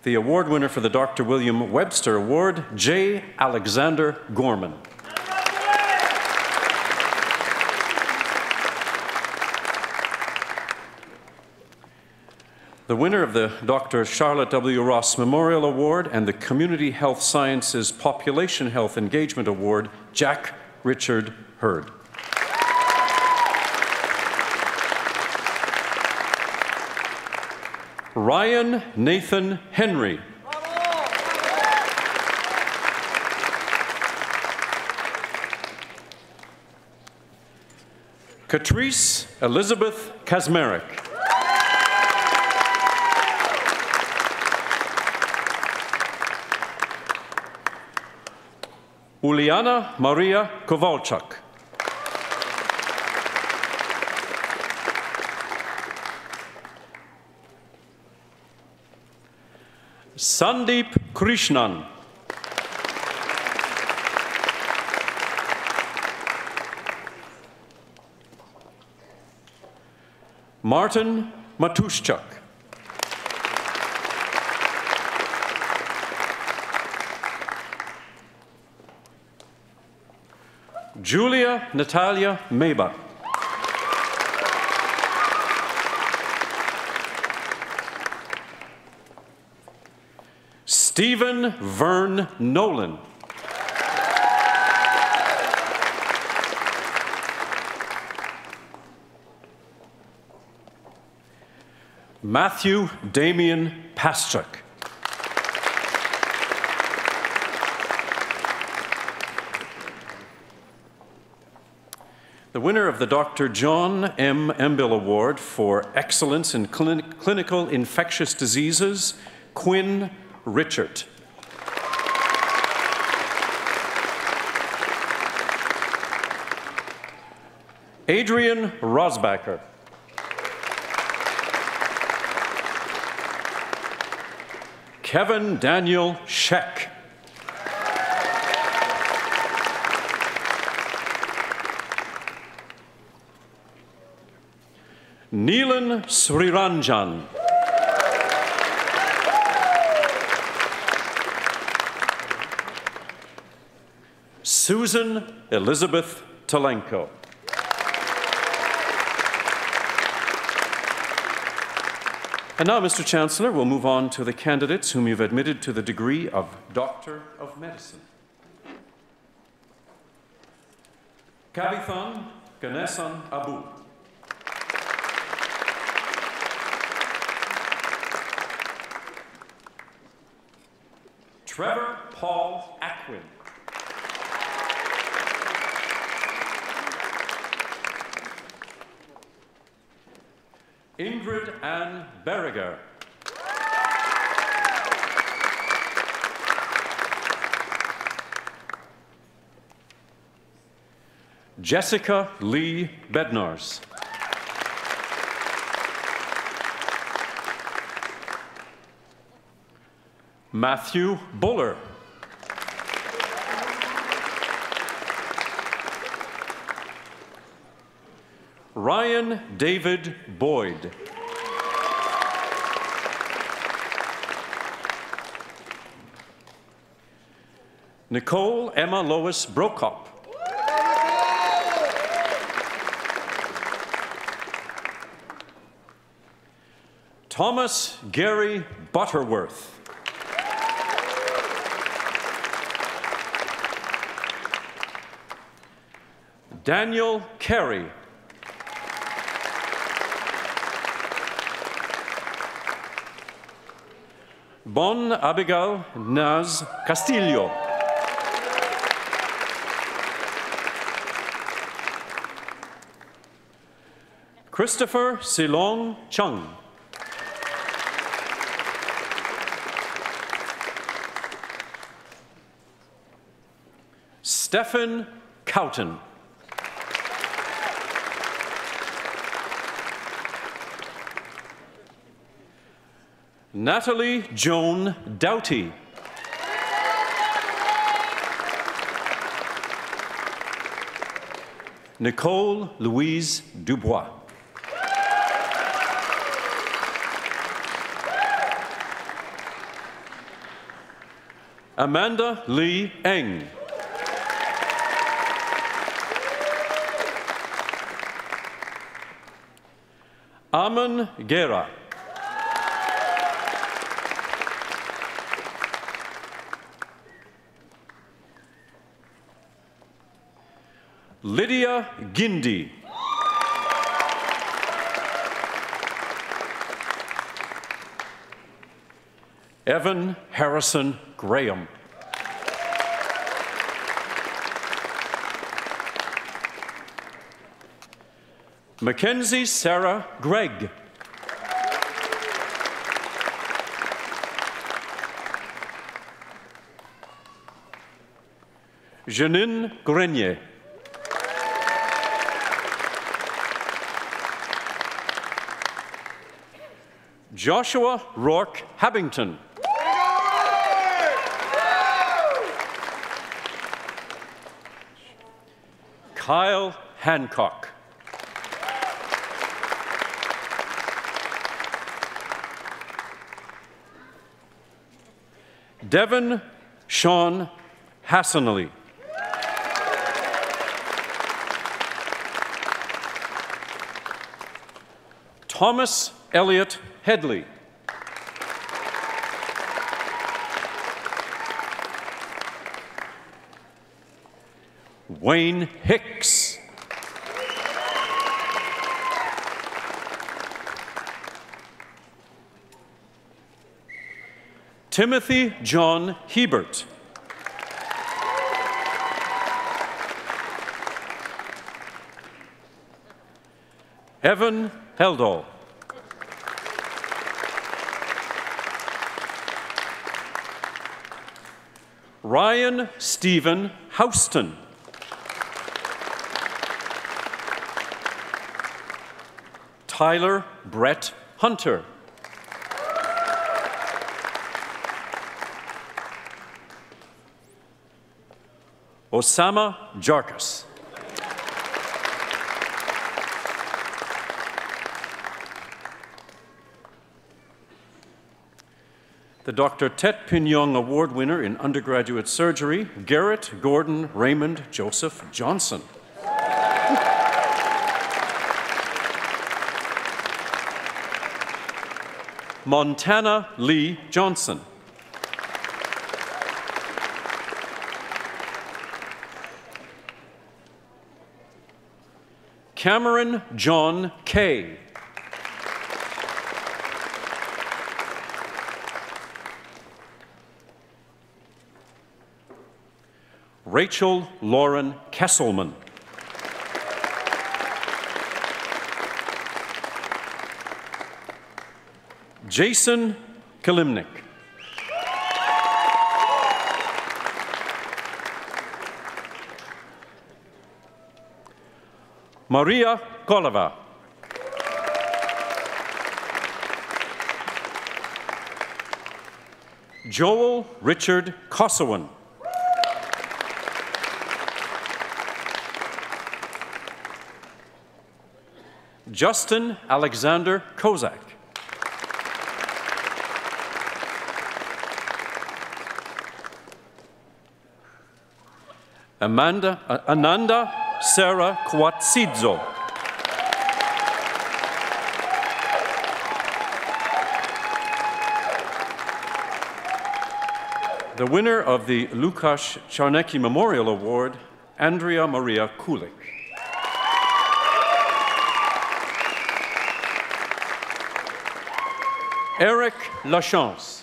The award winner for the Dr. William Webster Award, J. Alexander Gorman. The winner of the Dr. Charlotte W. Ross Memorial Award and the Community Health Sciences Population Health Engagement Award, Jack Richard Hurd. Ryan Nathan Henry. Catrice Elizabeth Kazmarek. Uliana Maria Kowalczak. Sandeep Krishnan. Martin Matuszczak. Julia Natalia Meba. Stephen Vern Nolan. Matthew Damian Paschuk. The winner of the Dr. John M. Embil Award for Excellence in Clinical Infectious Diseases, Quinn Richard. Adrian Rosbacher. Kevin Daniel Scheck. Neelan Sriranjan. Susan Elizabeth Talenko. And now, Mr. Chancellor, we'll move on to the candidates whom you've admitted to the degree of Doctor of Medicine. Kavithan Ganesan Abu. Trevor Paul Ackwin. Ingrid Ann Berriger. Jessica Lee Bednars. Matthew Buller. Ryan David Boyd. Nicole Emma Lois Brokop. Thomas Gary Butterworth. Daniel Carey. Bon Abigail Naz Castillo. Christopher Silong Chung. Stephen Cowton. Natalie Joan Doughty. Nicole Louise Dubois. Amanda Lee Eng. Aman Gera. Lydia Gindi. Evan Harrison Graham. Mackenzie Sarah Gregg. Janine Grenier. Joshua Rourke Habington. Kyle Hancock. Devin Sean Hassanally. Thomas Elliott Headley. Wayne Hicks. Timothy John Hebert. Evan Heldall. Ryan Stephen Houston. Tyler Brett Hunter. Osama Jarkas. The Dr. Tet Pinyong Award winner in undergraduate surgery, Garrett Gordon Raymond Joseph Johnson. Montana Lee Johnson. Cameron John Kay. Rachel Lauren Kesselman. Jason Kalimnik. Maria Kolova. Joel Richard Kosowan. Justin Alexander Kozak. Ananda Sarah Kwatsidzo. The winner of the Lukasz Czarnecki Memorial Award, Andrea Maria Kulik. Eric Lachance.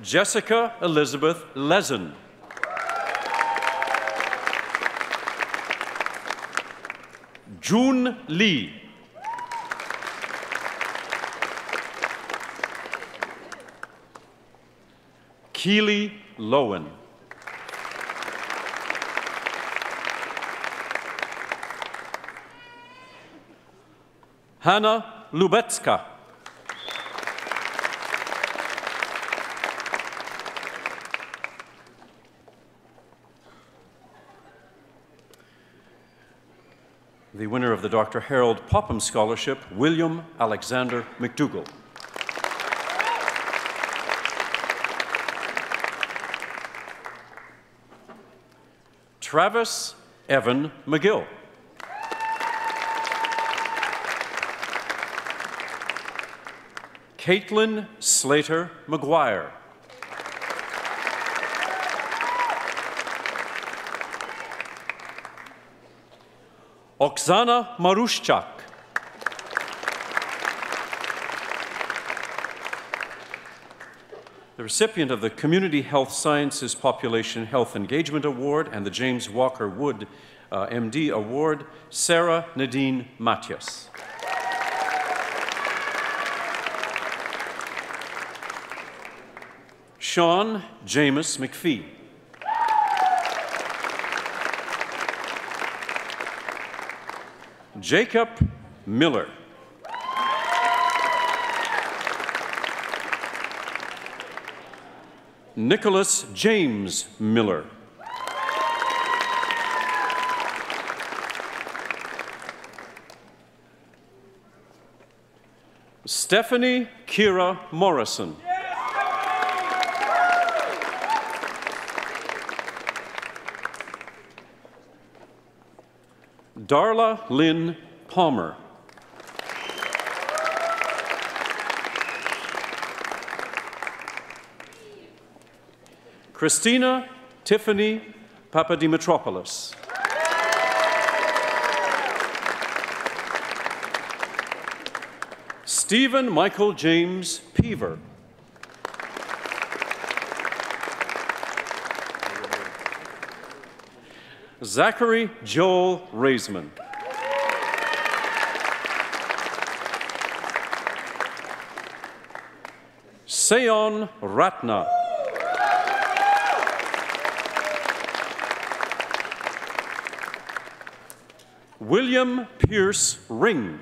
Jessica Elizabeth Lezen. June Lee. Keely Lowen. Hanna Lubecka. The winner of the Dr. Harold Popham Scholarship, William Alexander McDougall. Travis Evan McGill. Caitlin Slater McGuire. Oksana Maruszczak. The recipient of the Community Health Sciences Population Health Engagement Award and the James Walker Wood MD Award, Sarah Nadine Matias. Sean James McPhee. Jacob Miller. Nicholas James Miller. Stephanie Kira Morrison. Darla Lynn Palmer. Christina Tiffany Papadimitropoulos. Stephen Michael James Peaver. Zachary Joel Raisman. Seon Ratna. William Pierce Ring.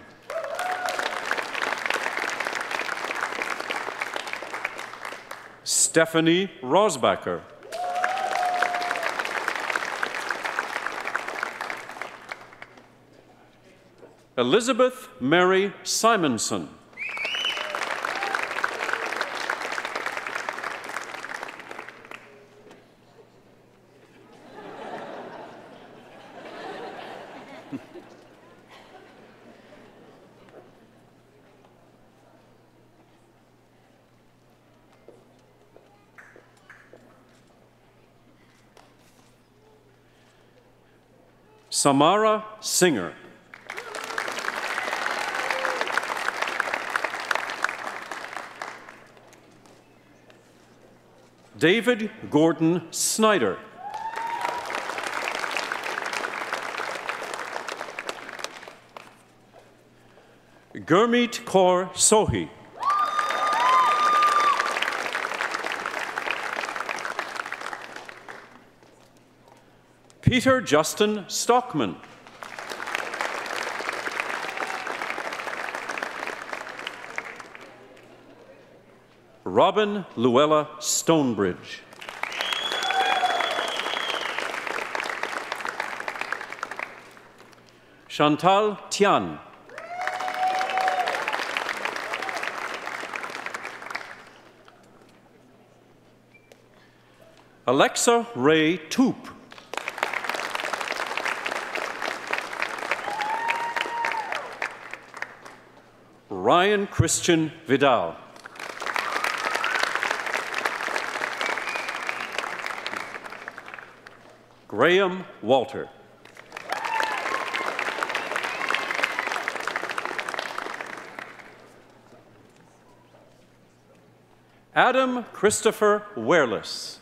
Stephanie Rosbacher. Elizabeth Mary Simonson. Samara Singer. David Gordon Snyder. Gurmeet Kaur Sohi. Peter Justin Stockman. Robin Luella Stonebridge. Chantal Tian. Alexa Ray Toop. Ryan Christian Vidal. Graham Walter. Adam Christopher Wereless.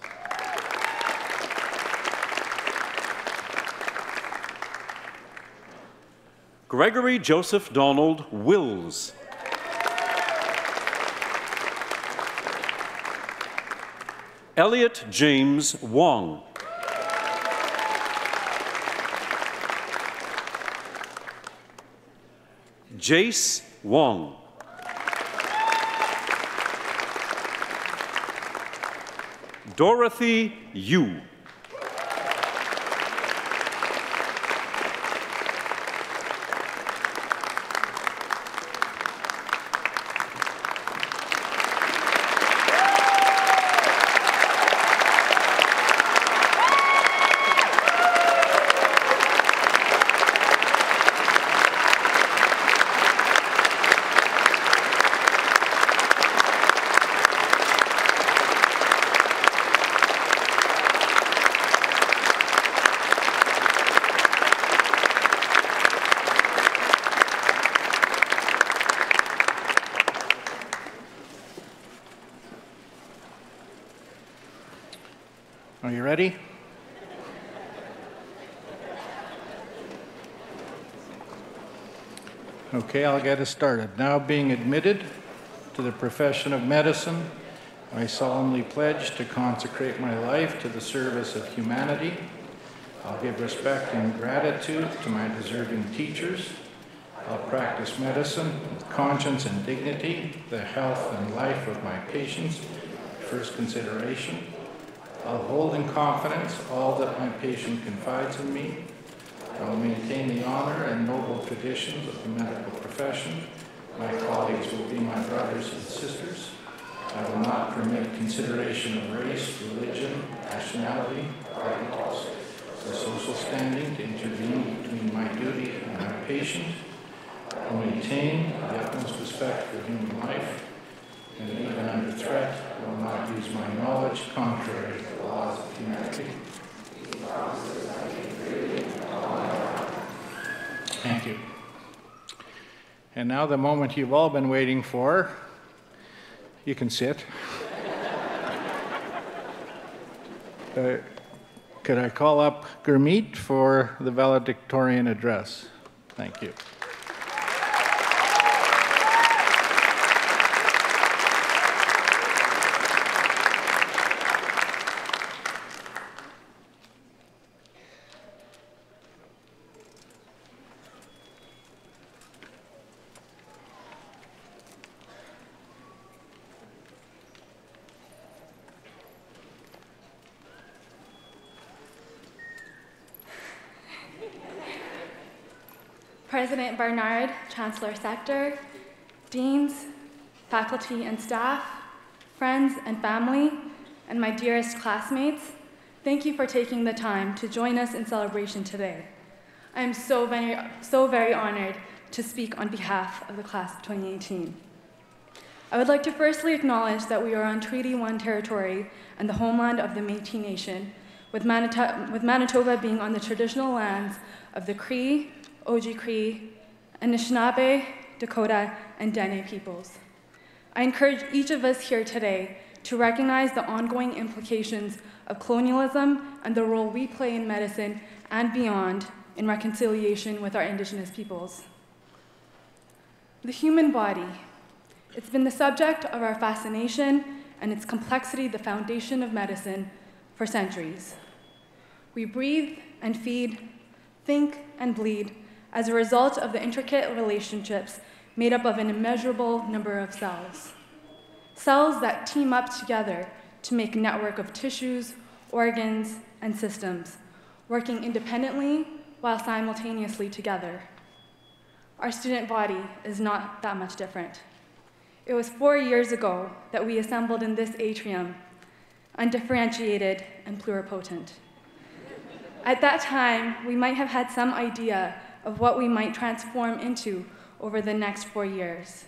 Gregory Joseph Donald Wills. Elliot James Wong. Jace Wong. Dorothy Yu. Are you ready? Okay, I'll get us started. Now being admitted to the profession of medicine, I solemnly pledge to consecrate my life to the service of humanity. I'll give respect and gratitude to my deserving teachers. I'll practice medicine with conscience and dignity, the health and life of my patients, first consideration. I'll hold in confidence all that my patient confides in me. I will maintain the honor and noble traditions of the medical profession. My colleagues will be my brothers and sisters. I will not permit consideration of race, religion, nationality, politics, or social standing to intervene between my duty and my patient. I will maintain the utmost respect for human life, and even under threat, I will not use my knowledge contrary to the laws of humanity. Thank you. And now the moment you've all been waiting for. You can sit. Could I call up Gurmeet for the valedictorian address? Thank you. President Barnard, Chancellor Sector, deans, faculty and staff, friends and family, and my dearest classmates, thank you for taking the time to join us in celebration today. I am so very honored to speak on behalf of the class of 2018. I would like to firstly acknowledge that we are on Treaty 1 territory and the homeland of the Métis Nation, with Manitoba being on the traditional lands of the Cree, Oji-Cree, Anishinaabe, Dakota, and Dene peoples. I encourage each of us here today to recognize the ongoing implications of colonialism and the role we play in medicine and beyond in reconciliation with our Indigenous peoples. The human body. It's been the subject of our fascination and its complexity the foundation of medicine for centuries. We breathe and feed, think and bleed as a result of the intricate relationships made up of an immeasurable number of cells. Cells that team up together to make a network of tissues, organs, and systems, working independently while simultaneously together. Our student body is not that much different. It was 4 years ago that we assembled in this atrium, undifferentiated and pluripotent. At that time, we might have had some idea of what we might transform into over the next 4 years.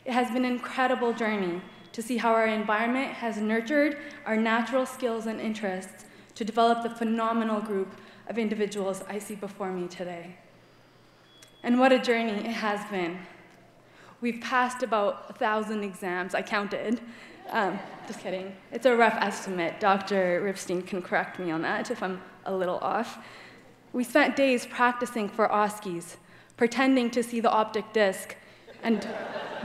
It has been an incredible journey to see how our environment has nurtured our natural skills and interests to develop the phenomenal group of individuals I see before me today. And what a journey it has been. We've passed about 1,000 exams, I counted. Just kidding. It's a rough estimate. Dr. Ripstein can correct me on that if I'm a little off. We spent days practicing for OSCEs, pretending to see the optic disc, and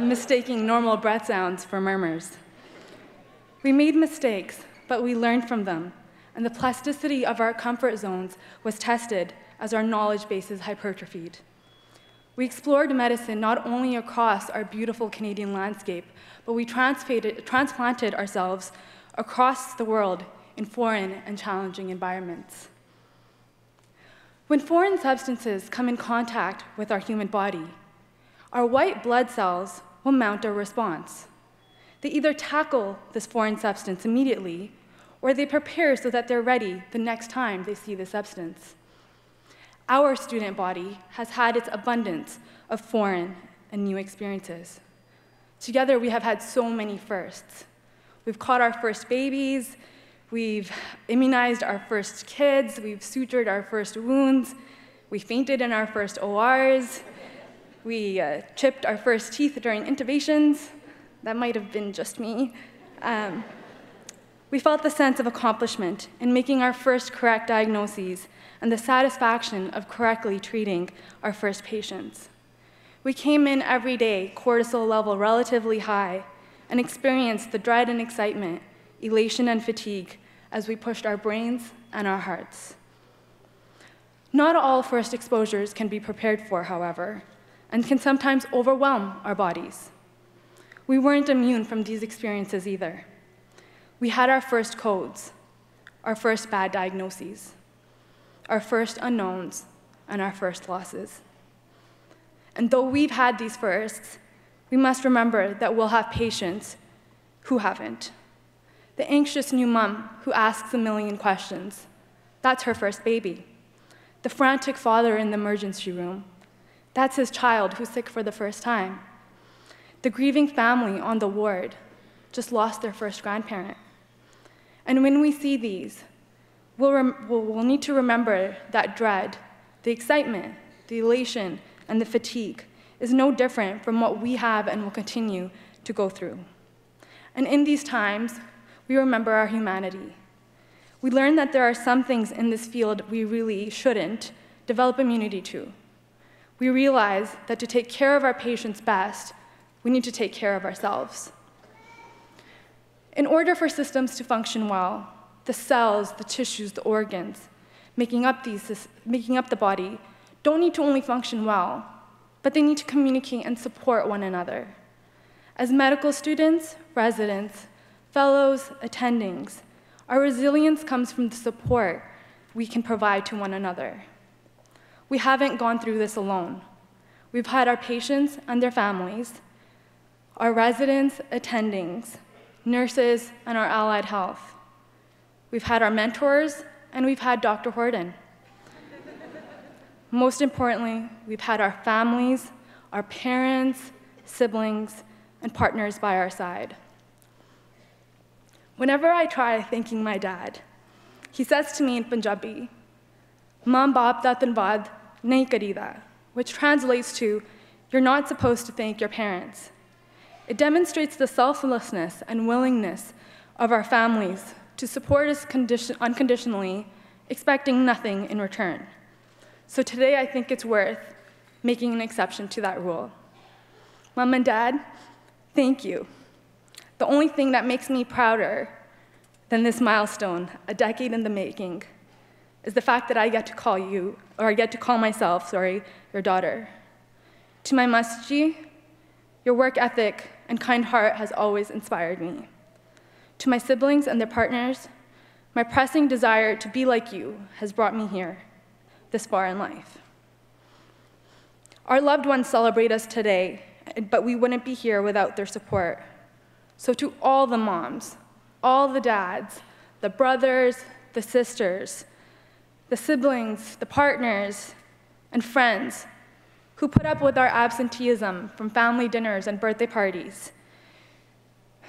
mistaking normal breath sounds for murmurs. We made mistakes, but we learned from them, and the plasticity of our comfort zones was tested as our knowledge bases hypertrophied. We explored medicine not only across our beautiful Canadian landscape, but we transplanted ourselves across the world in foreign and challenging environments. When foreign substances come in contact with our human body, our white blood cells will mount a response. They either tackle this foreign substance immediately, or they prepare so that they're ready the next time they see the substance. Our student body has had its abundance of foreign and new experiences. Together, we have had so many firsts. We've caught our first babies, we've immunized our first kids, we've sutured our first wounds, we fainted in our first ORs, we chipped our first teeth during intubations. That might have been just me. We felt the sense of accomplishment in making our first correct diagnoses and the satisfaction of correctly treating our first patients. We came in every day, cortisol level relatively high, and experienced the dread and excitement, elation and fatigue as we pushed our brains and our hearts. Not all first exposures can be prepared for, however, and can sometimes overwhelm our bodies. We weren't immune from these experiences either. We had our first codes, our first bad diagnoses, our first unknowns, and our first losses. And though we've had these firsts, we must remember that we'll have patients who haven't. The anxious new mom who asks a million questions, that's her first baby. The frantic father in the emergency room, that's his child who's sick for the first time. The grieving family on the ward just lost their first grandparent. And when we see these, we'll need to remember that dread, the excitement, the elation, and the fatigue is no different from what we have and will continue to go through. And in these times, we remember our humanity. We learn that there are some things in this field we really shouldn't develop immunity to. We realize that to take care of our patients best, we need to take care of ourselves. In order for systems to function well, the cells, the tissues, the organs making up the body don't need to only function well, but they need to communicate and support one another. As medical students, residents, fellows, attendings, our resilience comes from the support we can provide to one another. We haven't gone through this alone. We've had our patients and their families, our residents, attendings, nurses, and our allied health. We've had our mentors, and we've had Dr. Horton. Most importantly, we've had our families, our parents, siblings, and partners by our side. Whenever I try thanking my dad, he says to me in Punjabi, "Maa baap da dhanwad nahi karida," which translates to, "You're not supposed to thank your parents." It demonstrates the selflessness and willingness of our families to support us unconditionally, expecting nothing in return. So today, I think it's worth making an exception to that rule. Mom and Dad, thank you. The only thing that makes me prouder than this milestone, a decade in the making, is the fact that I get to call you, or I get to call myself, your daughter. To my masji, your work ethic and kind heart has always inspired me. To my siblings and their partners, my pressing desire to be like you has brought me here, this far in life. Our loved ones celebrate us today, but we wouldn't be here without their support. So to all the moms, all the dads, the brothers, the sisters, the siblings, the partners, and friends who put up with our absenteeism from family dinners and birthday parties,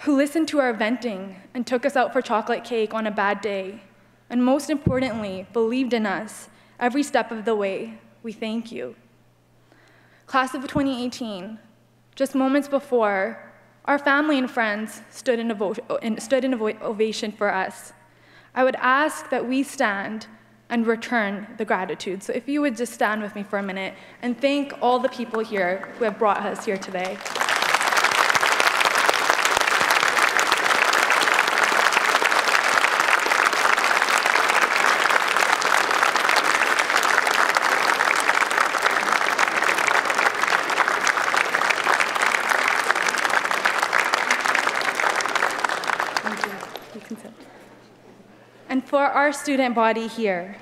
who listened to our venting and took us out for chocolate cake on a bad day, and most importantly, believed in us every step of the way, we thank you. Class of 2018, just moments before, our family and friends stood in ovation for us. I would ask that we stand and return the gratitude. So if you would just stand with me for a minute and thank all the people here who have brought us here today. consent. And for our student body here,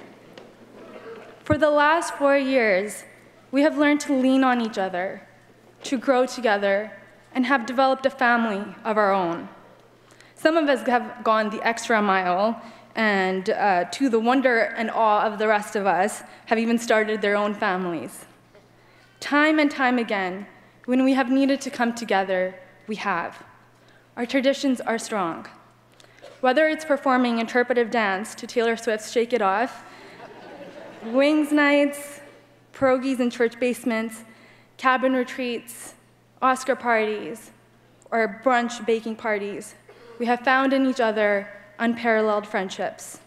for the last 4 years, we have learned to lean on each other, to grow together, and have developed a family of our own. Some of us have gone the extra mile, and to the wonder and awe of the rest of us, have even started their own families. Time and time again, when we have needed to come together, we have. Our traditions are strong. Whether it's performing interpretive dance to Taylor Swift's Shake It Off, wings nights, pierogies in church basements, cabin retreats, Oscar parties, or brunch baking parties, we have found in each other unparalleled friendships.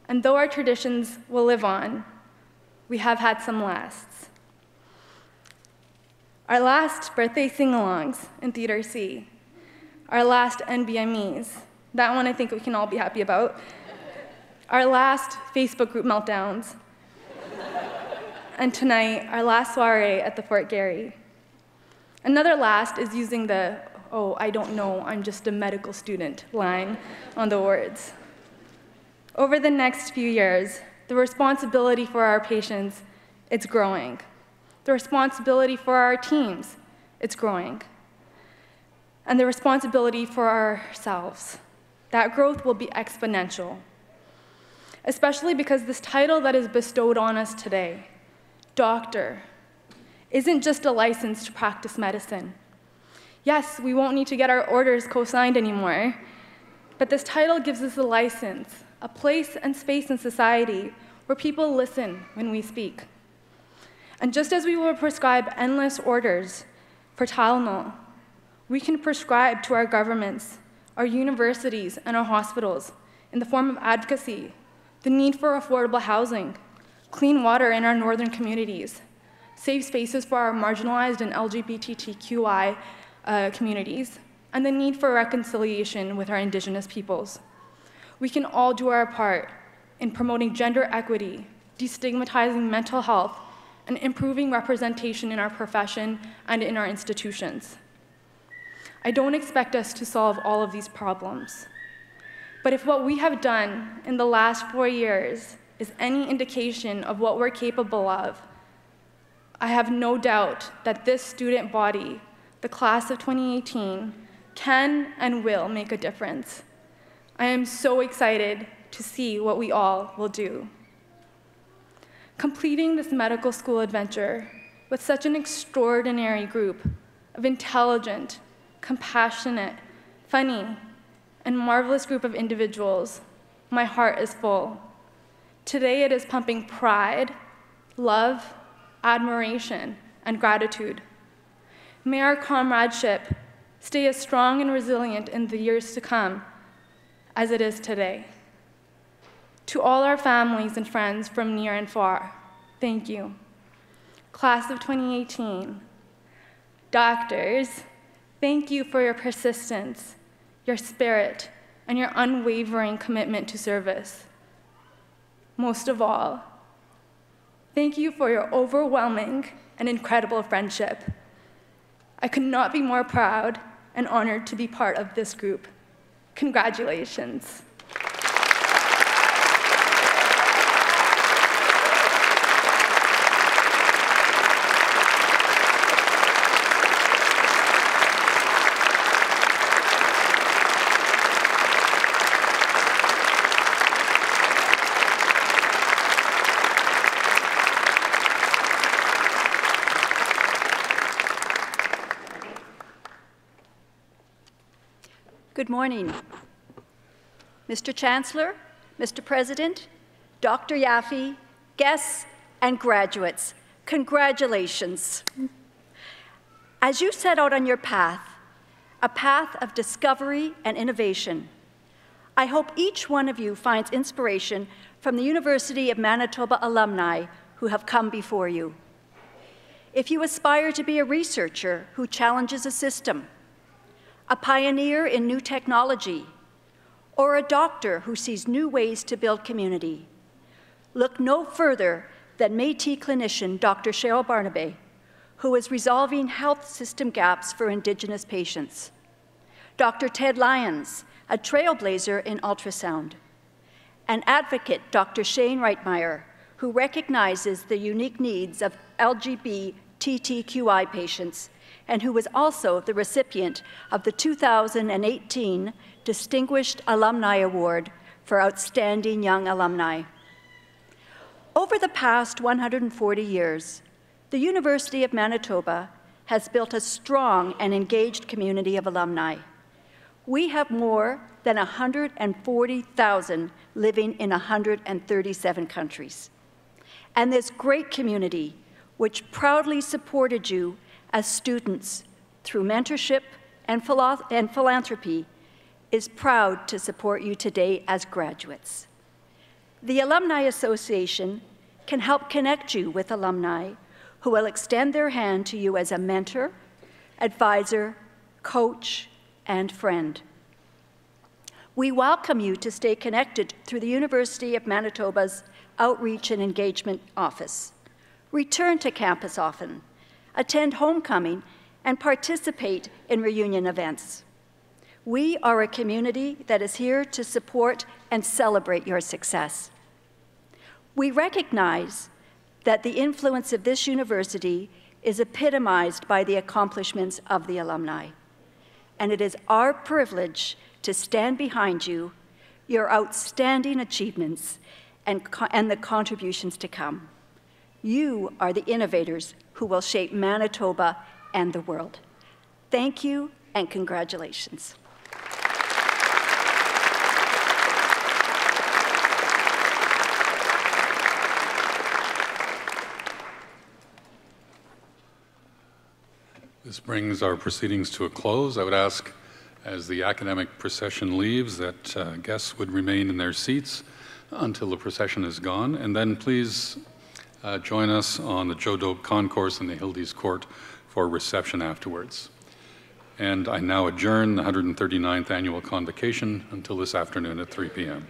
And though our traditions will live on, we have had some lasts. Our last birthday sing-alongs in Theater C, our last NBMEs, that one I think we can all be happy about, our last Facebook group meltdowns, and tonight, our last soiree at the Fort Garry. Another last is using the, "Oh, I don't know, I'm just a medical student" line on the wards. Over the next few years, the responsibility for our patients, it's growing. The responsibility for our teams, it's growing. And the responsibility for ourselves, that growth will be exponential. Especially because this title that is bestowed on us today, doctor, isn't just a license to practice medicine. Yes, we won't need to get our orders co-signed anymore, but this title gives us a license, a place and space in society where people listen when we speak. And just as we will prescribe endless orders for Tylenol, we can prescribe to our governments, our universities, and our hospitals in the form of advocacy, the need for affordable housing, clean water in our northern communities, safe spaces for our marginalized and LGBTQI communities, and the need for reconciliation with our Indigenous peoples. We can all do our part in promoting gender equity, destigmatizing mental health, and improving representation in our profession and in our institutions. I don't expect us to solve all of these problems, but if what we have done in the last 4 years is any indication of what we're capable of, I have no doubt that this student body, the class of 2018, can and will make a difference. I am so excited to see what we all will do. Completing this medical school adventure with such an extraordinary group of intelligent, compassionate, funny, and marvelous group of individuals, my heart is full. Today it is pumping pride, love, admiration, and gratitude. May our comradeship stay as strong and resilient in the years to come as it is today. To all our families and friends from near and far, thank you. Class of 2018, doctors, thank you for your persistence, your spirit, and your unwavering commitment to service. Most of all, thank you for your overwhelming and incredible friendship. I could not be more proud and honored to be part of this group. Congratulations. Good morning. Mr. Chancellor, Mr. President, Dr. Yaffe, guests, and graduates, congratulations. As you set out on your path, a path of discovery and innovation, I hope each one of you finds inspiration from the University of Manitoba alumni who have come before you. If you aspire to be a researcher who challenges a system, a pioneer in new technology, or a doctor who sees new ways to build community, look no further than Métis clinician Dr. Cheryl Barnaby, who is resolving health system gaps for Indigenous patients. Dr. Ted Lyons, a trailblazer in ultrasound. An advocate, Dr. Shane Reitmeyer, who recognizes the unique needs of LGBTQI patients, and who was also the recipient of the 2018 Distinguished Alumni Award for Outstanding Young Alumni. Over the past 140 years, the University of Manitoba has built a strong and engaged community of alumni. We have more than 140,000 living in 137 countries. And this great community, which proudly supported you as students through mentorship and philanthropy, is proud to support you today as graduates. The Alumni Association can help connect you with alumni who will extend their hand to you as a mentor, advisor, coach, and friend. We welcome you to stay connected through the University of Manitoba's Outreach and Engagement Office. Return to campus often, attend homecoming, and participate in reunion events. We are a community that is here to support and celebrate your success. We recognize that the influence of this university is epitomized by the accomplishments of the alumni. And it is our privilege to stand behind you, your outstanding achievements, and the contributions to come. You are the innovators who will shape Manitoba and the world. Thank you and congratulations. This brings our proceedings to a close. I would ask, as the academic procession leaves, that guests would remain in their seats until the procession is gone, and then please join us on the Joe Dope Concourse in the Hildy's Court for reception afterwards. And I now adjourn the 139th Annual Convocation until this afternoon at 3 p.m.